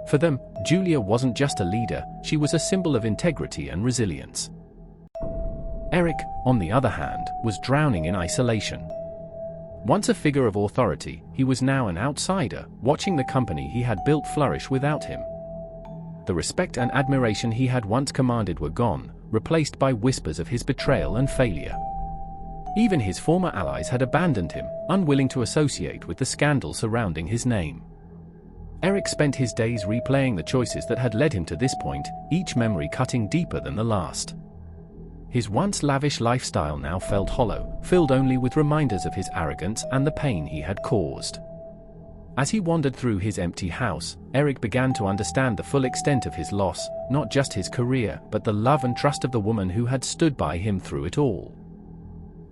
For them, Julia wasn't just a leader, she was a symbol of integrity and resilience. Eric, on the other hand, was drowning in isolation. Once a figure of authority, he was now an outsider, watching the company he had built flourish without him. The respect and admiration he had once commanded were gone, replaced by whispers of his betrayal and failure. Even his former allies had abandoned him, unwilling to associate with the scandal surrounding his name. Eric spent his days replaying the choices that had led him to this point, each memory cutting deeper than the last. His once lavish lifestyle now felt hollow, filled only with reminders of his arrogance and the pain he had caused. As he wandered through his empty house, Eric began to understand the full extent of his loss, not just his career, but the love and trust of the woman who had stood by him through it all.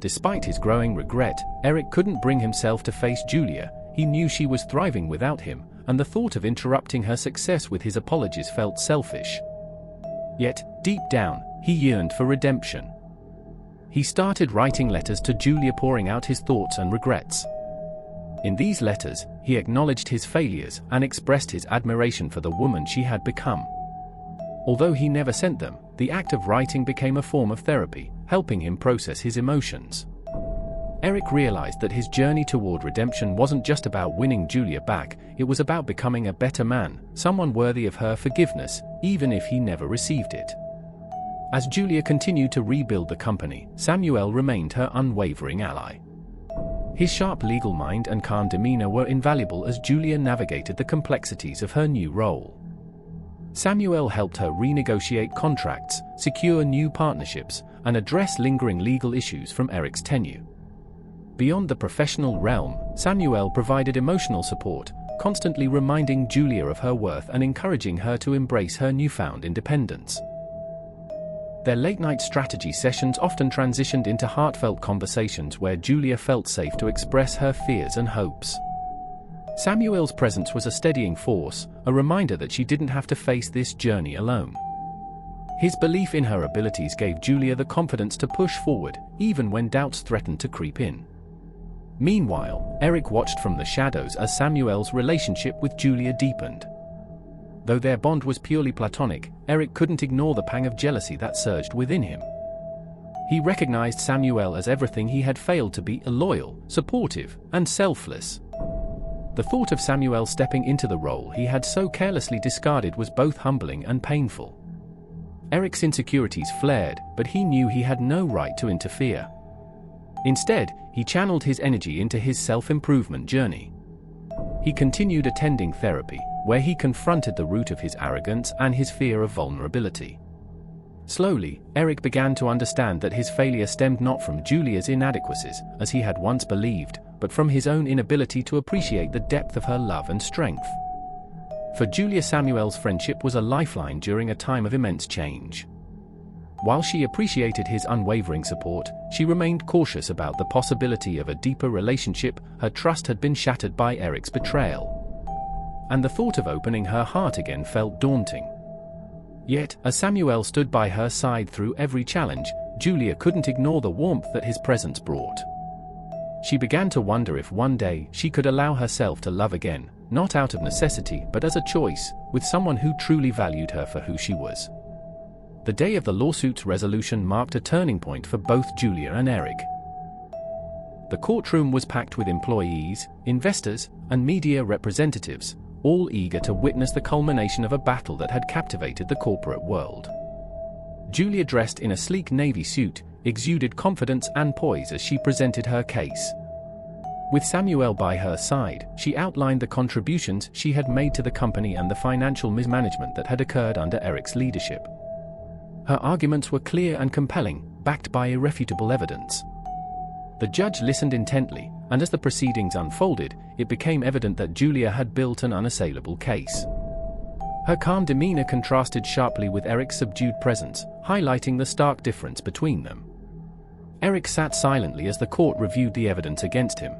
Despite his growing regret, Eric couldn't bring himself to face Julia. He knew she was thriving without him, and the thought of interrupting her success with his apologies felt selfish. Yet, deep down, he yearned for redemption. He started writing letters to Julia, pouring out his thoughts and regrets. In these letters, he acknowledged his failures and expressed his admiration for the woman she had become. Although he never sent them, the act of writing became a form of therapy, helping him process his emotions. Eric realized that his journey toward redemption wasn't just about winning Julia back, it was about becoming a better man, someone worthy of her forgiveness, even if he never received it. As Julia continued to rebuild the company, Samuel remained her unwavering ally. His sharp legal mind and calm demeanor were invaluable as Julia navigated the complexities of her new role. Samuel helped her renegotiate contracts, secure new partnerships, and address lingering legal issues from Eric's tenure. Beyond the professional realm, Samuel provided emotional support, constantly reminding Julia of her worth and encouraging her to embrace her newfound independence. Their late-night strategy sessions often transitioned into heartfelt conversations where Julia felt safe to express her fears and hopes. Samuel's presence was a steadying force, a reminder that she didn't have to face this journey alone. His belief in her abilities gave Julia the confidence to push forward, even when doubts threatened to creep in. Meanwhile, Eric watched from the shadows as Samuel's relationship with Julia deepened. Though their bond was purely platonic, Eric couldn't ignore the pang of jealousy that surged within him. He recognized Samuel as everything he had failed to be: loyal, supportive, and selfless. The thought of Samuel stepping into the role he had so carelessly discarded was both humbling and painful. Eric's insecurities flared, but he knew he had no right to interfere. Instead, he channeled his energy into his self-improvement journey. He continued attending therapy, where he confronted the root of his arrogance and his fear of vulnerability. Slowly, Eric began to understand that his failure stemmed not from Julia's inadequacies, as he had once believed, but from his own inability to appreciate the depth of her love and strength. For Julia, Samuel's friendship was a lifeline during a time of immense change. While she appreciated his unwavering support, she remained cautious about the possibility of a deeper relationship. Her trust had been shattered by Eric's betrayal, and the thought of opening her heart again felt daunting. Yet, as Samuel stood by her side through every challenge, Julia couldn't ignore the warmth that his presence brought. She began to wonder if one day she could allow herself to love again, not out of necessity but as a choice, with someone who truly valued her for who she was. The day of the lawsuit's resolution marked a turning point for both Julia and Eric. The courtroom was packed with employees, investors, and media representatives, all eager to witness the culmination of a battle that had captivated the corporate world. Julia, dressed in a sleek navy suit, exuded confidence and poise as she presented her case. With Samuel by her side, she outlined the contributions she had made to the company and the financial mismanagement that had occurred under Eric's leadership. Her arguments were clear and compelling, backed by irrefutable evidence. The judge listened intently, and as the proceedings unfolded, it became evident that Julia had built an unassailable case. Her calm demeanor contrasted sharply with Eric's subdued presence, highlighting the stark difference between them. Eric sat silently as the court reviewed the evidence against him.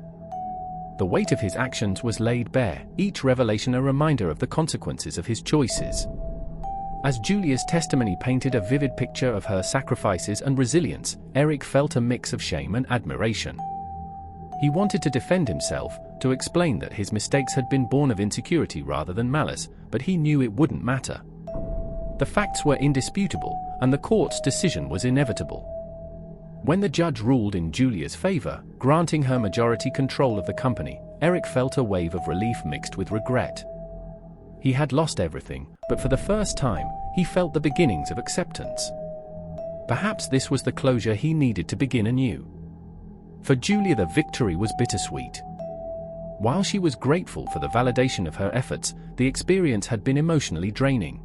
The weight of his actions was laid bare, each revelation a reminder of the consequences of his choices. As Julia's testimony painted a vivid picture of her sacrifices and resilience, Eric felt a mix of shame and admiration. He wanted to defend himself, to explain that his mistakes had been born of insecurity rather than malice, but he knew it wouldn't matter. The facts were indisputable, and the court's decision was inevitable. When the judge ruled in Julia's favor, granting her majority control of the company, Eric felt a wave of relief mixed with regret. He had lost everything, but for the first time, he felt the beginnings of acceptance. Perhaps this was the closure he needed to begin anew. For Julia, the victory was bittersweet. While she was grateful for the validation of her efforts, the experience had been emotionally draining.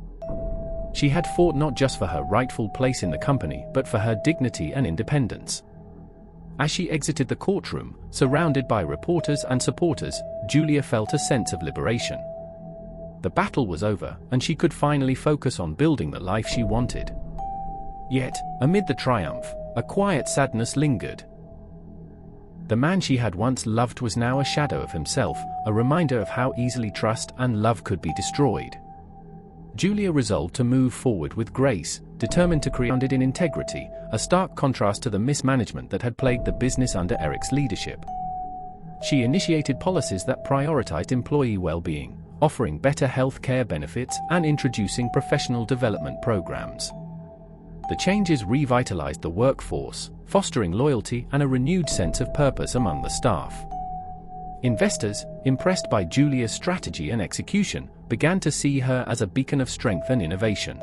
She had fought not just for her rightful place in the company, but for her dignity and independence. As she exited the courtroom, surrounded by reporters and supporters, Julia felt a sense of liberation. The battle was over, and she could finally focus on building the life she wanted. Yet, amid the triumph, a quiet sadness lingered. The man she had once loved was now a shadow of himself, a reminder of how easily trust and love could be destroyed. Julia resolved to move forward with grace, determined to create it in integrity, a stark contrast to the mismanagement that had plagued the business under Eric's leadership. She initiated policies that prioritized employee well-being, offering better health care benefits and introducing professional development programs. The changes revitalized the workforce, fostering loyalty and a renewed sense of purpose among the staff. Investors, impressed by Julia's strategy and execution, began to see her as a beacon of strength and innovation.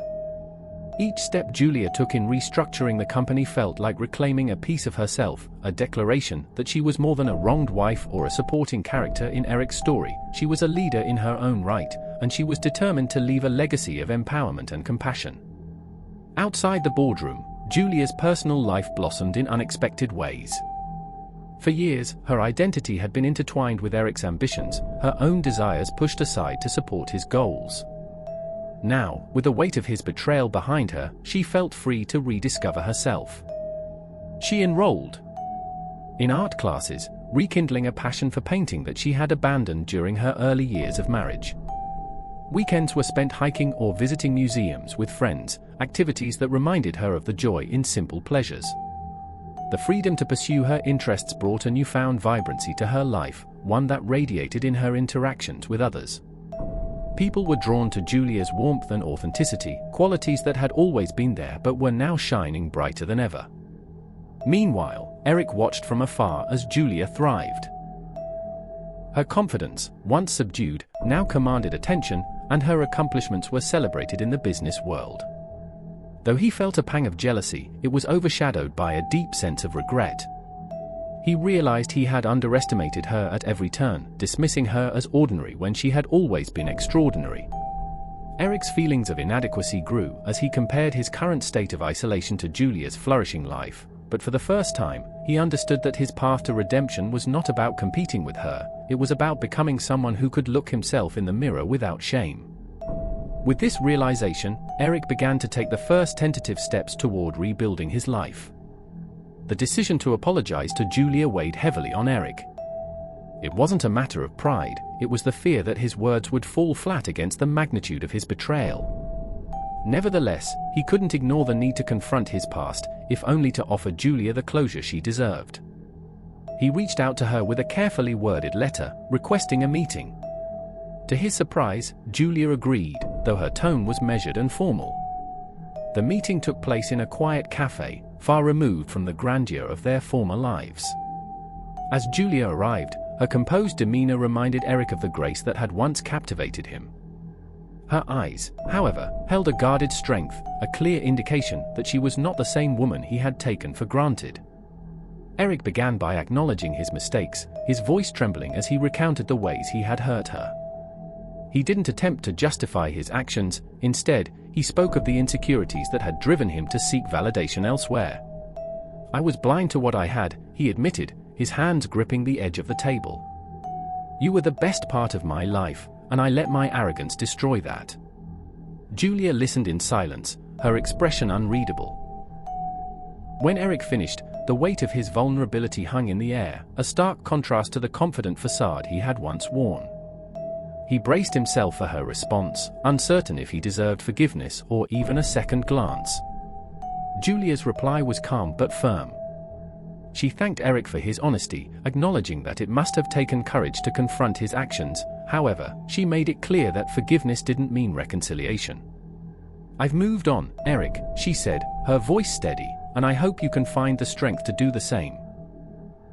Each step Julia took in restructuring the company felt like reclaiming a piece of herself, a declaration that she was more than a wronged wife or a supporting character in Eric's story. She was a leader in her own right, and she was determined to leave a legacy of empowerment and compassion. Outside the boardroom, Julia's personal life blossomed in unexpected ways. For years, her identity had been intertwined with Eric's ambitions, her own desires pushed aside to support his goals. Now, with the weight of his betrayal behind her, she felt free to rediscover herself. She enrolled in art classes, rekindling a passion for painting that she had abandoned during her early years of marriage. Weekends were spent hiking or visiting museums with friends, activities that reminded her of the joy in simple pleasures. The freedom to pursue her interests brought a newfound vibrancy to her life, one that radiated in her interactions with others. People were drawn to Julia's warmth and authenticity, qualities that had always been there but were now shining brighter than ever. Meanwhile, Eric watched from afar as Julia thrived. Her confidence, once subdued, now commanded attention, and her accomplishments were celebrated in the business world. Though he felt a pang of jealousy, it was overshadowed by a deep sense of regret. He realized he had underestimated her at every turn, dismissing her as ordinary when she had always been extraordinary. Eric's feelings of inadequacy grew as he compared his current state of isolation to Julia's flourishing life, but for the first time, he understood that his path to redemption was not about competing with her, it was about becoming someone who could look himself in the mirror without shame. With this realization, Eric began to take the first tentative steps toward rebuilding his life. The decision to apologize to Julia weighed heavily on Eric. It wasn't a matter of pride, it was the fear that his words would fall flat against the magnitude of his betrayal. Nevertheless, he couldn't ignore the need to confront his past, if only to offer Julia the closure she deserved. He reached out to her with a carefully worded letter, requesting a meeting. To his surprise, Julia agreed, though her tone was measured and formal. The meeting took place in a quiet cafe, far removed from the grandeur of their former lives. As Julia arrived, her composed demeanor reminded Eric of the grace that had once captivated him. Her eyes, however, held a guarded strength, a clear indication that she was not the same woman he had taken for granted. Eric began by acknowledging his mistakes, his voice trembling as he recounted the ways he had hurt her. He didn't attempt to justify his actions, instead, he spoke of the insecurities that had driven him to seek validation elsewhere. "I was blind to what I had," he admitted, his hands gripping the edge of the table. "You were the best part of my life, and I let my arrogance destroy that." Julia listened in silence, her expression unreadable. When Eric finished, the weight of his vulnerability hung in the air, a stark contrast to the confident facade he had once worn. He braced himself for her response, uncertain if he deserved forgiveness or even a second glance. Julia's reply was calm but firm. She thanked Eric for his honesty, acknowledging that it must have taken courage to confront his actions. However, she made it clear that forgiveness didn't mean reconciliation. "I've moved on, Eric," she said, her voice steady, "and I hope you can find the strength to do the same."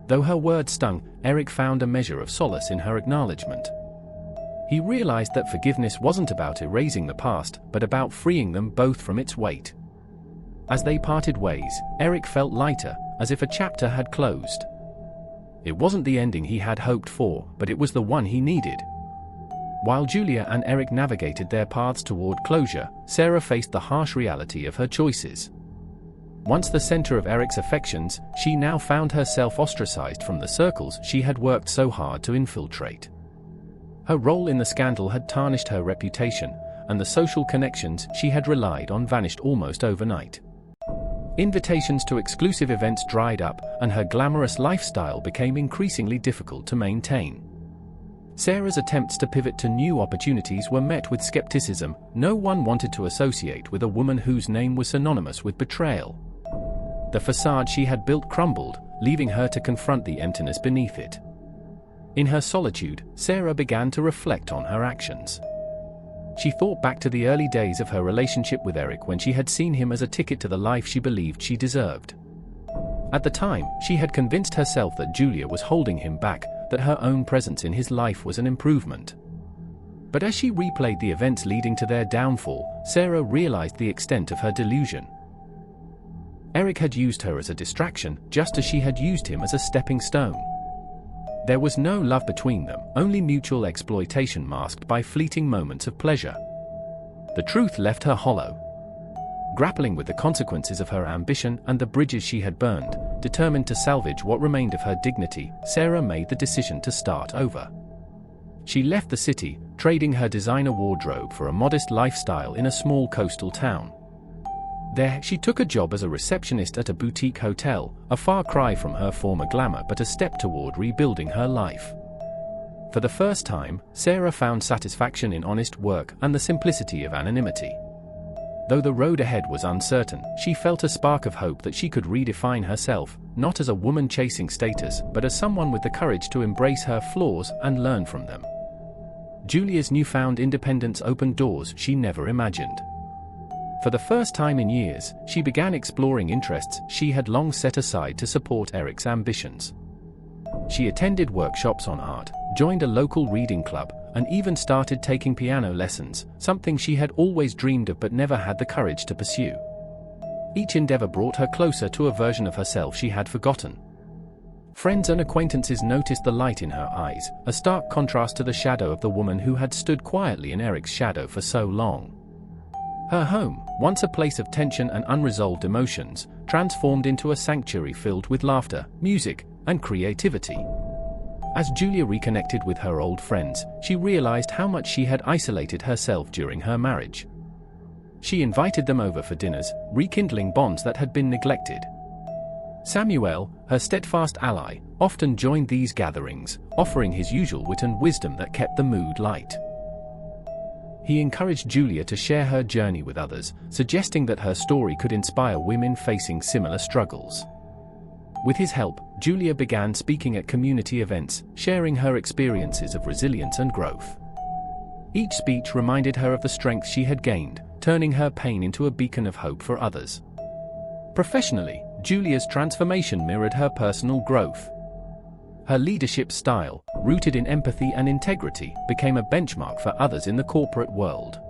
Though her words stung, Eric found a measure of solace in her acknowledgement. He realized that forgiveness wasn't about erasing the past, but about freeing them both from its weight. As they parted ways, Eric felt lighter, as if a chapter had closed. It wasn't the ending he had hoped for, but it was the one he needed. While Julia and Eric navigated their paths toward closure, Sarah faced the harsh reality of her choices. Once the center of Eric's affections, she now found herself ostracized from the circles she had worked so hard to infiltrate. Her role in the scandal had tarnished her reputation, and the social connections she had relied on vanished almost overnight. Invitations to exclusive events dried up, and her glamorous lifestyle became increasingly difficult to maintain. Sarah's attempts to pivot to new opportunities were met with skepticism. No one wanted to associate with a woman whose name was synonymous with betrayal. The facade she had built crumbled, leaving her to confront the emptiness beneath it. In her solitude, Sarah began to reflect on her actions. She thought back to the early days of her relationship with Eric, when she had seen him as a ticket to the life she believed she deserved. At the time, she had convinced herself that Julia was holding him back, that her own presence in his life was an improvement. But as she replayed the events leading to their downfall, Sarah realized the extent of her delusion. Eric had used her as a distraction, just as she had used him as a stepping stone. There was no love between them, only mutual exploitation masked by fleeting moments of pleasure. The truth left her hollow. Grappling with the consequences of her ambition and the bridges she had burned, determined to salvage what remained of her dignity, Sarah made the decision to start over. She left the city, trading her designer wardrobe for a modest lifestyle in a small coastal town. There, she took a job as a receptionist at a boutique hotel, a far cry from her former glamour but a step toward rebuilding her life. For the first time, Sarah found satisfaction in honest work and the simplicity of anonymity. Though the road ahead was uncertain, she felt a spark of hope that she could redefine herself, not as a woman chasing status, but as someone with the courage to embrace her flaws and learn from them. Julia's newfound independence opened doors she never imagined. For the first time in years, she began exploring interests she had long set aside to support Eric's ambitions. She attended workshops on art, joined a local reading club, and even started taking piano lessons, something she had always dreamed of but never had the courage to pursue. Each endeavor brought her closer to a version of herself she had forgotten. Friends and acquaintances noticed the light in her eyes, a stark contrast to the shadow of the woman who had stood quietly in Eric's shadow for so long. Her home, once a place of tension and unresolved emotions, transformed into a sanctuary filled with laughter, music, and creativity. As Julia reconnected with her old friends, she realized how much she had isolated herself during her marriage. She invited them over for dinners, rekindling bonds that had been neglected. Samuel, her steadfast ally, often joined these gatherings, offering his usual wit and wisdom that kept the mood light. He encouraged Julia to share her journey with others, suggesting that her story could inspire women facing similar struggles. With his help, Julia began speaking at community events, sharing her experiences of resilience and growth. Each speech reminded her of the strength she had gained, turning her pain into a beacon of hope for others. Professionally, Julia's transformation mirrored her personal growth. Her leadership style, rooted in empathy and integrity, became a benchmark for others in the corporate world.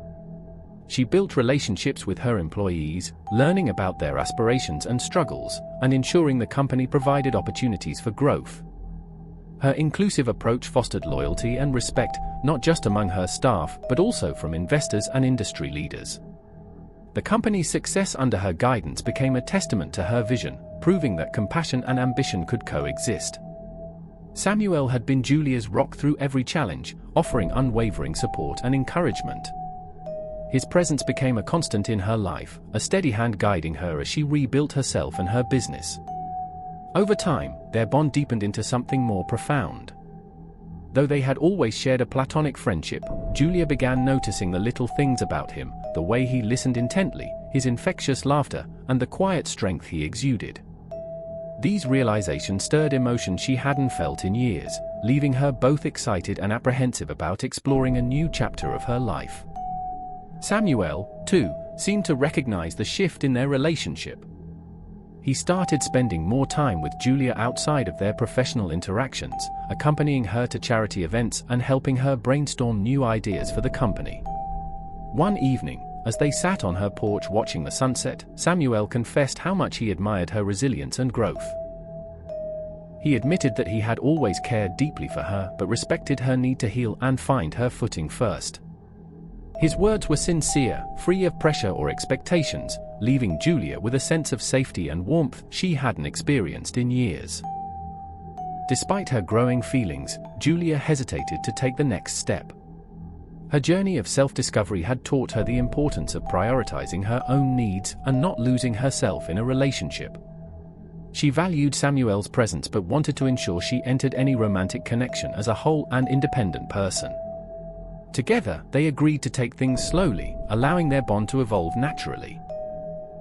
She built relationships with her employees, learning about their aspirations and struggles, and ensuring the company provided opportunities for growth. Her inclusive approach fostered loyalty and respect, not just among her staff, but also from investors and industry leaders. The company's success under her guidance became a testament to her vision, proving that compassion and ambition could coexist. Samuel had been Julia's rock through every challenge, offering unwavering support and encouragement. His presence became a constant in her life, a steady hand guiding her as she rebuilt herself and her business. Over time, their bond deepened into something more profound. Though they had always shared a platonic friendship, Julia began noticing the little things about him, the way he listened intently, his infectious laughter, and the quiet strength he exuded. These realizations stirred emotions she hadn't felt in years, leaving her both excited and apprehensive about exploring a new chapter of her life. Samuel, too, seemed to recognize the shift in their relationship. He started spending more time with Julia outside of their professional interactions, accompanying her to charity events and helping her brainstorm new ideas for the company. One evening, as they sat on her porch watching the sunset, Samuel confessed how much he admired her resilience and growth. He admitted that he had always cared deeply for her but respected her need to heal and find her footing first. His words were sincere, free of pressure or expectations, leaving Julia with a sense of safety and warmth she hadn't experienced in years. Despite her growing feelings, Julia hesitated to take the next step. Her journey of self-discovery had taught her the importance of prioritizing her own needs and not losing herself in a relationship. She valued Samuel's presence but wanted to ensure she entered any romantic connection as a whole and independent person. Together, they agreed to take things slowly, allowing their bond to evolve naturally.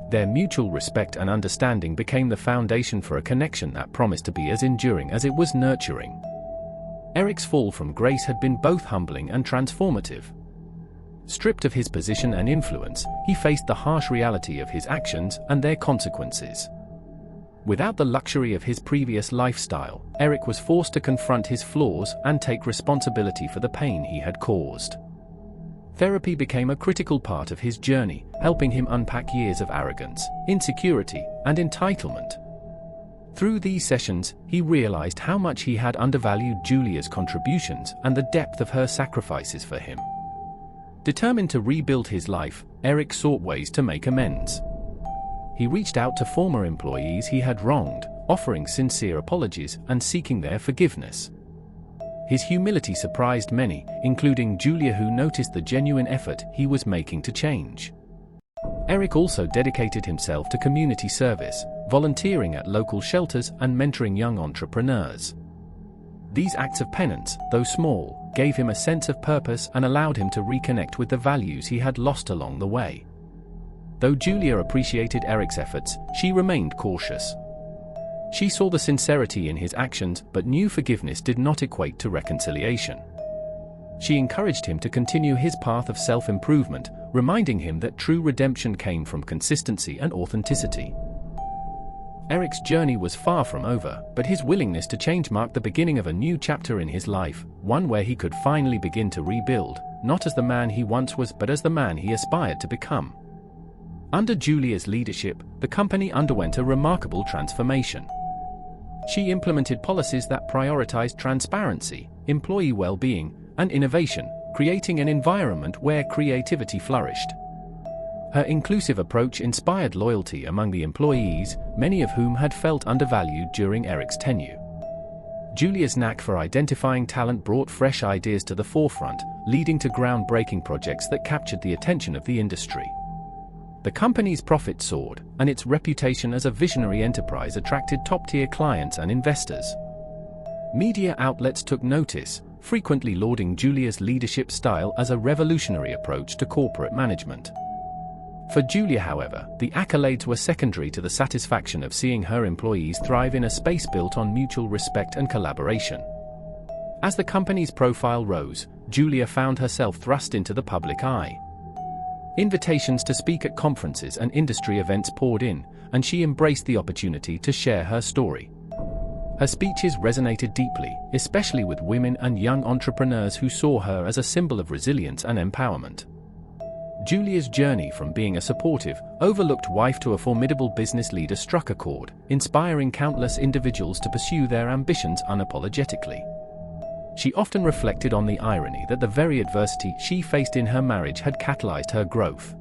Their mutual respect and understanding became the foundation for a connection that promised to be as enduring as it was nurturing. Eric's fall from grace had been both humbling and transformative. Stripped of his position and influence, he faced the harsh reality of his actions and their consequences. Without the luxury of his previous lifestyle, Eric was forced to confront his flaws and take responsibility for the pain he had caused. Therapy became a critical part of his journey, helping him unpack years of arrogance, insecurity, and entitlement. Through these sessions, he realized how much he had undervalued Julia's contributions and the depth of her sacrifices for him. Determined to rebuild his life, Eric sought ways to make amends. He reached out to former employees he had wronged, offering sincere apologies and seeking their forgiveness. His humility surprised many, including Julia, who noticed the genuine effort he was making to change. Eric also dedicated himself to community service, volunteering at local shelters and mentoring young entrepreneurs. These acts of penance, though small, gave him a sense of purpose and allowed him to reconnect with the values he had lost along the way. Though Julia appreciated Eric's efforts, she remained cautious. She saw the sincerity in his actions but knew forgiveness did not equate to reconciliation. She encouraged him to continue his path of self-improvement, reminding him that true redemption came from consistency and authenticity. Eric's journey was far from over, but his willingness to change marked the beginning of a new chapter in his life, one where he could finally begin to rebuild, not as the man he once was but as the man he aspired to become. Under Julia's leadership, the company underwent a remarkable transformation. She implemented policies that prioritized transparency, employee well-being, and innovation, creating an environment where creativity flourished. Her inclusive approach inspired loyalty among the employees, many of whom had felt undervalued during Eric's tenure. Julia's knack for identifying talent brought fresh ideas to the forefront, leading to groundbreaking projects that captured the attention of the industry. The company's profits soared, and its reputation as a visionary enterprise attracted top-tier clients and investors. Media outlets took notice, frequently lauding Julia's leadership style as a revolutionary approach to corporate management. For Julia, however, the accolades were secondary to the satisfaction of seeing her employees thrive in a space built on mutual respect and collaboration. As the company's profile rose, Julia found herself thrust into the public eye. Invitations to speak at conferences and industry events poured in, and she embraced the opportunity to share her story. Her speeches resonated deeply, especially with women and young entrepreneurs who saw her as a symbol of resilience and empowerment. Julia's journey from being a supportive, overlooked wife to a formidable business leader struck a chord, inspiring countless individuals to pursue their ambitions unapologetically. She often reflected on the irony that the very adversity she faced in her marriage had catalyzed her growth.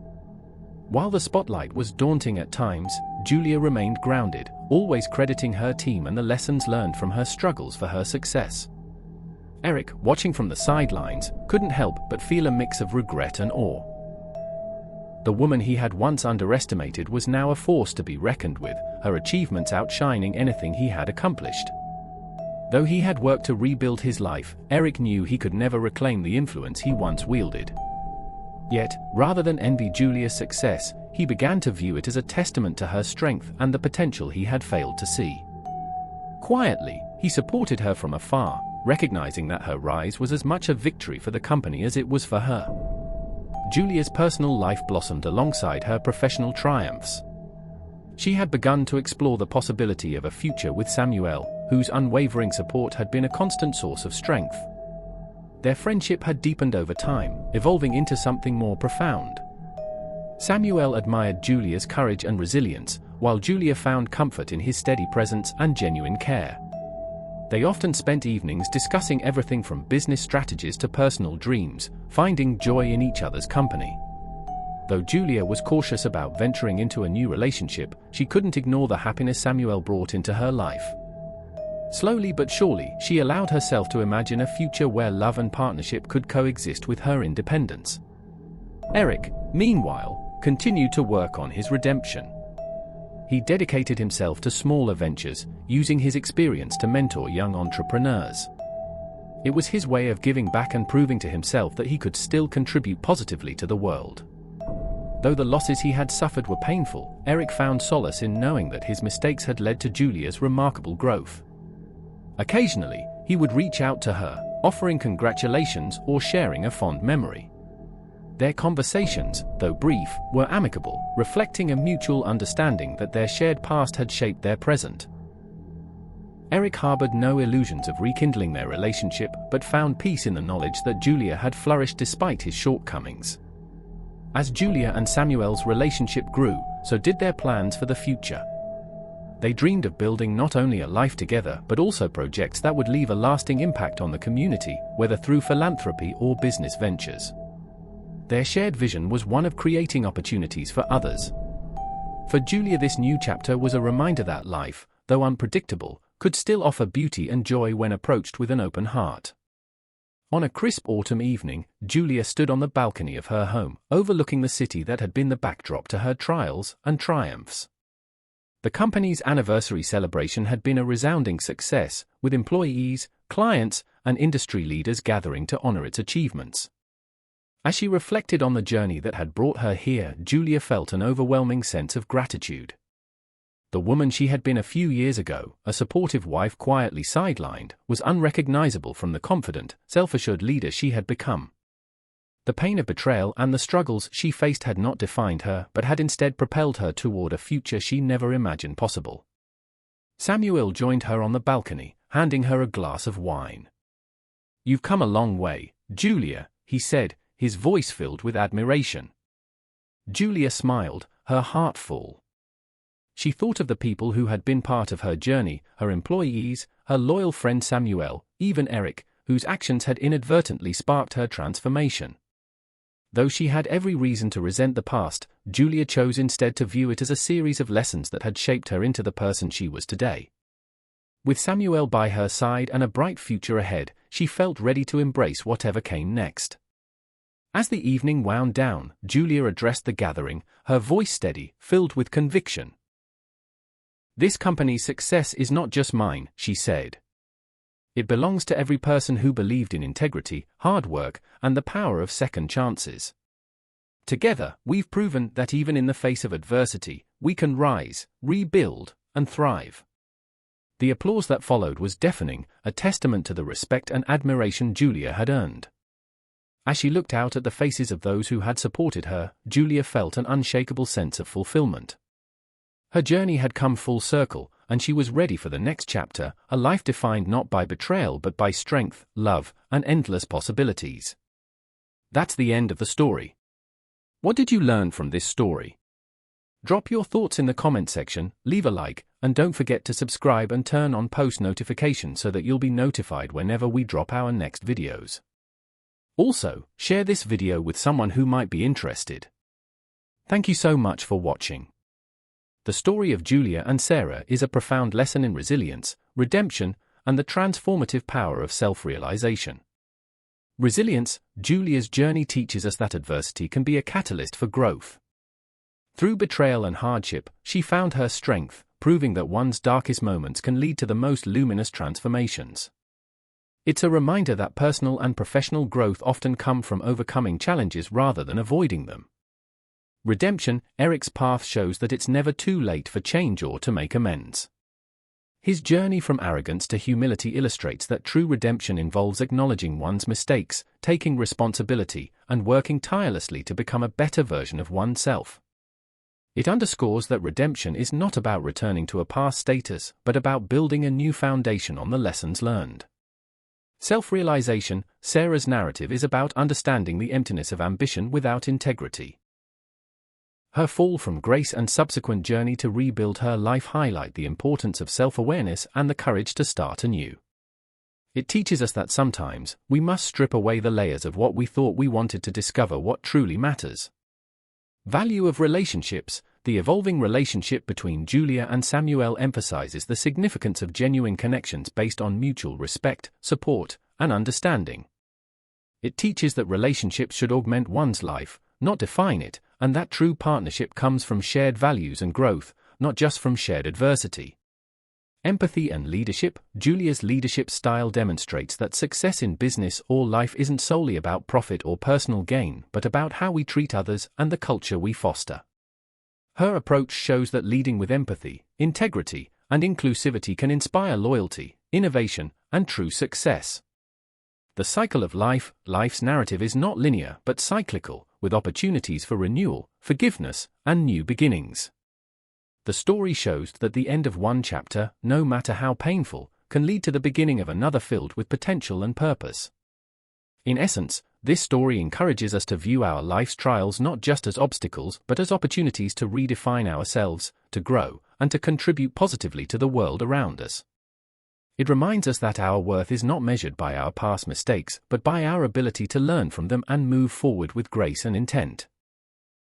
While the spotlight was daunting at times, Julia remained grounded, always crediting her team and the lessons learned from her struggles for her success. Eric, watching from the sidelines, couldn't help but feel a mix of regret and awe. The woman he had once underestimated was now a force to be reckoned with, her achievements outshining anything he had accomplished. Though he had worked to rebuild his life, Eric knew he could never reclaim the influence he once wielded. Yet, rather than envy Julia's success, he began to view it as a testament to her strength and the potential he had failed to see. Quietly, he supported her from afar, recognizing that her rise was as much a victory for the company as it was for her. Julia's personal life blossomed alongside her professional triumphs. She had begun to explore the possibility of a future with Samuel, whose unwavering support had been a constant source of strength. Their friendship had deepened over time, evolving into something more profound. Samuel admired Julia's courage and resilience, while Julia found comfort in his steady presence and genuine care. They often spent evenings discussing everything from business strategies to personal dreams, finding joy in each other's company. Though Julia was cautious about venturing into a new relationship, she couldn't ignore the happiness Samuel brought into her life. Slowly but surely, she allowed herself to imagine a future where love and partnership could coexist with her independence. Eric, meanwhile, continued to work on his redemption. He dedicated himself to smaller ventures, using his experience to mentor young entrepreneurs. It was his way of giving back and proving to himself that he could still contribute positively to the world. Though the losses he had suffered were painful, Eric found solace in knowing that his mistakes had led to Julia's remarkable growth. Occasionally, he would reach out to her, offering congratulations or sharing a fond memory. Their conversations, though brief, were amicable, reflecting a mutual understanding that their shared past had shaped their present. Eric harbored no illusions of rekindling their relationship, but found peace in the knowledge that Julia had flourished despite his shortcomings. As Julia and Samuel's relationship grew, so did their plans for the future. They dreamed of building not only a life together but also projects that would leave a lasting impact on the community, whether through philanthropy or business ventures. Their shared vision was one of creating opportunities for others. For Julia, this new chapter was a reminder that life, though unpredictable, could still offer beauty and joy when approached with an open heart. On a crisp autumn evening, Julia stood on the balcony of her home, overlooking the city that had been the backdrop to her trials and triumphs. The company's anniversary celebration had been a resounding success, with employees, clients, and industry leaders gathering to honor its achievements. As she reflected on the journey that had brought her here, Julia felt an overwhelming sense of gratitude. The woman she had been a few years ago, a supportive wife quietly sidelined, was unrecognizable from the confident, self-assured leader she had become. The pain of betrayal and the struggles she faced had not defined her, but had instead propelled her toward a future she never imagined possible. Samuel joined her on the balcony, handing her a glass of wine. "You've come a long way, Julia," he said, his voice filled with admiration. Julia smiled, her heart full. She thought of the people who had been part of her journey, her employees, her loyal friend Samuel, even Eric, whose actions had inadvertently sparked her transformation. Though she had every reason to resent the past, Julia chose instead to view it as a series of lessons that had shaped her into the person she was today. With Samuel by her side and a bright future ahead, she felt ready to embrace whatever came next. As the evening wound down, Julia addressed the gathering, her voice steady, filled with conviction. "This company's success is not just mine," she said. "It belongs to every person who believed in integrity, hard work, and the power of second chances. Together, we've proven that even in the face of adversity, we can rise, rebuild, and thrive." The applause that followed was deafening, a testament to the respect and admiration Julia had earned. As she looked out at the faces of those who had supported her, Julia felt an unshakable sense of fulfillment. Her journey had come full circle, and she was ready for the next chapter, a life defined not by betrayal but by strength, love, and endless possibilities. That's the end of the story. What did you learn from this story? Drop your thoughts in the comment section, leave a like, and don't forget to subscribe and turn on post notifications so that you'll be notified whenever we drop our next videos. Also, share this video with someone who might be interested. Thank you so much for watching. The story of Julia and Sarah is a profound lesson in resilience, redemption, and the transformative power of self-realization. Resilience, Julia's journey teaches us that adversity can be a catalyst for growth. Through betrayal and hardship, she found her strength, proving that one's darkest moments can lead to the most luminous transformations. It's a reminder that personal and professional growth often come from overcoming challenges rather than avoiding them. Redemption, Eric's path shows that it's never too late for change or to make amends. His journey from arrogance to humility illustrates that true redemption involves acknowledging one's mistakes, taking responsibility, and working tirelessly to become a better version of oneself. It underscores that redemption is not about returning to a past status, but about building a new foundation on the lessons learned. Self-realization, Sarah's narrative is about understanding the emptiness of ambition without integrity. Her fall from grace and subsequent journey to rebuild her life highlight the importance of self-awareness and the courage to start anew. It teaches us that sometimes we must strip away the layers of what we thought we wanted to discover what truly matters. Value of relationships. The evolving relationship between Julia and Samuel emphasizes the significance of genuine connections based on mutual respect, support, and understanding. It teaches that relationships should augment one's life, not define it, and that true partnership comes from shared values and growth, not just from shared adversity. Empathy and leadership. Julia's leadership style demonstrates that success in business or life isn't solely about profit or personal gain, but about how we treat others and the culture we foster. Her approach shows that leading with empathy, integrity, and inclusivity can inspire loyalty, innovation, and true success. The cycle of life. Life's narrative is not linear but cyclical, with opportunities for renewal, forgiveness, and new beginnings. The story shows that the end of one chapter, no matter how painful, can lead to the beginning of another filled with potential and purpose. In essence, this story encourages us to view our life's trials not just as obstacles but as opportunities to redefine ourselves, to grow, and to contribute positively to the world around us. It reminds us that our worth is not measured by our past mistakes but by our ability to learn from them and move forward with grace and intent.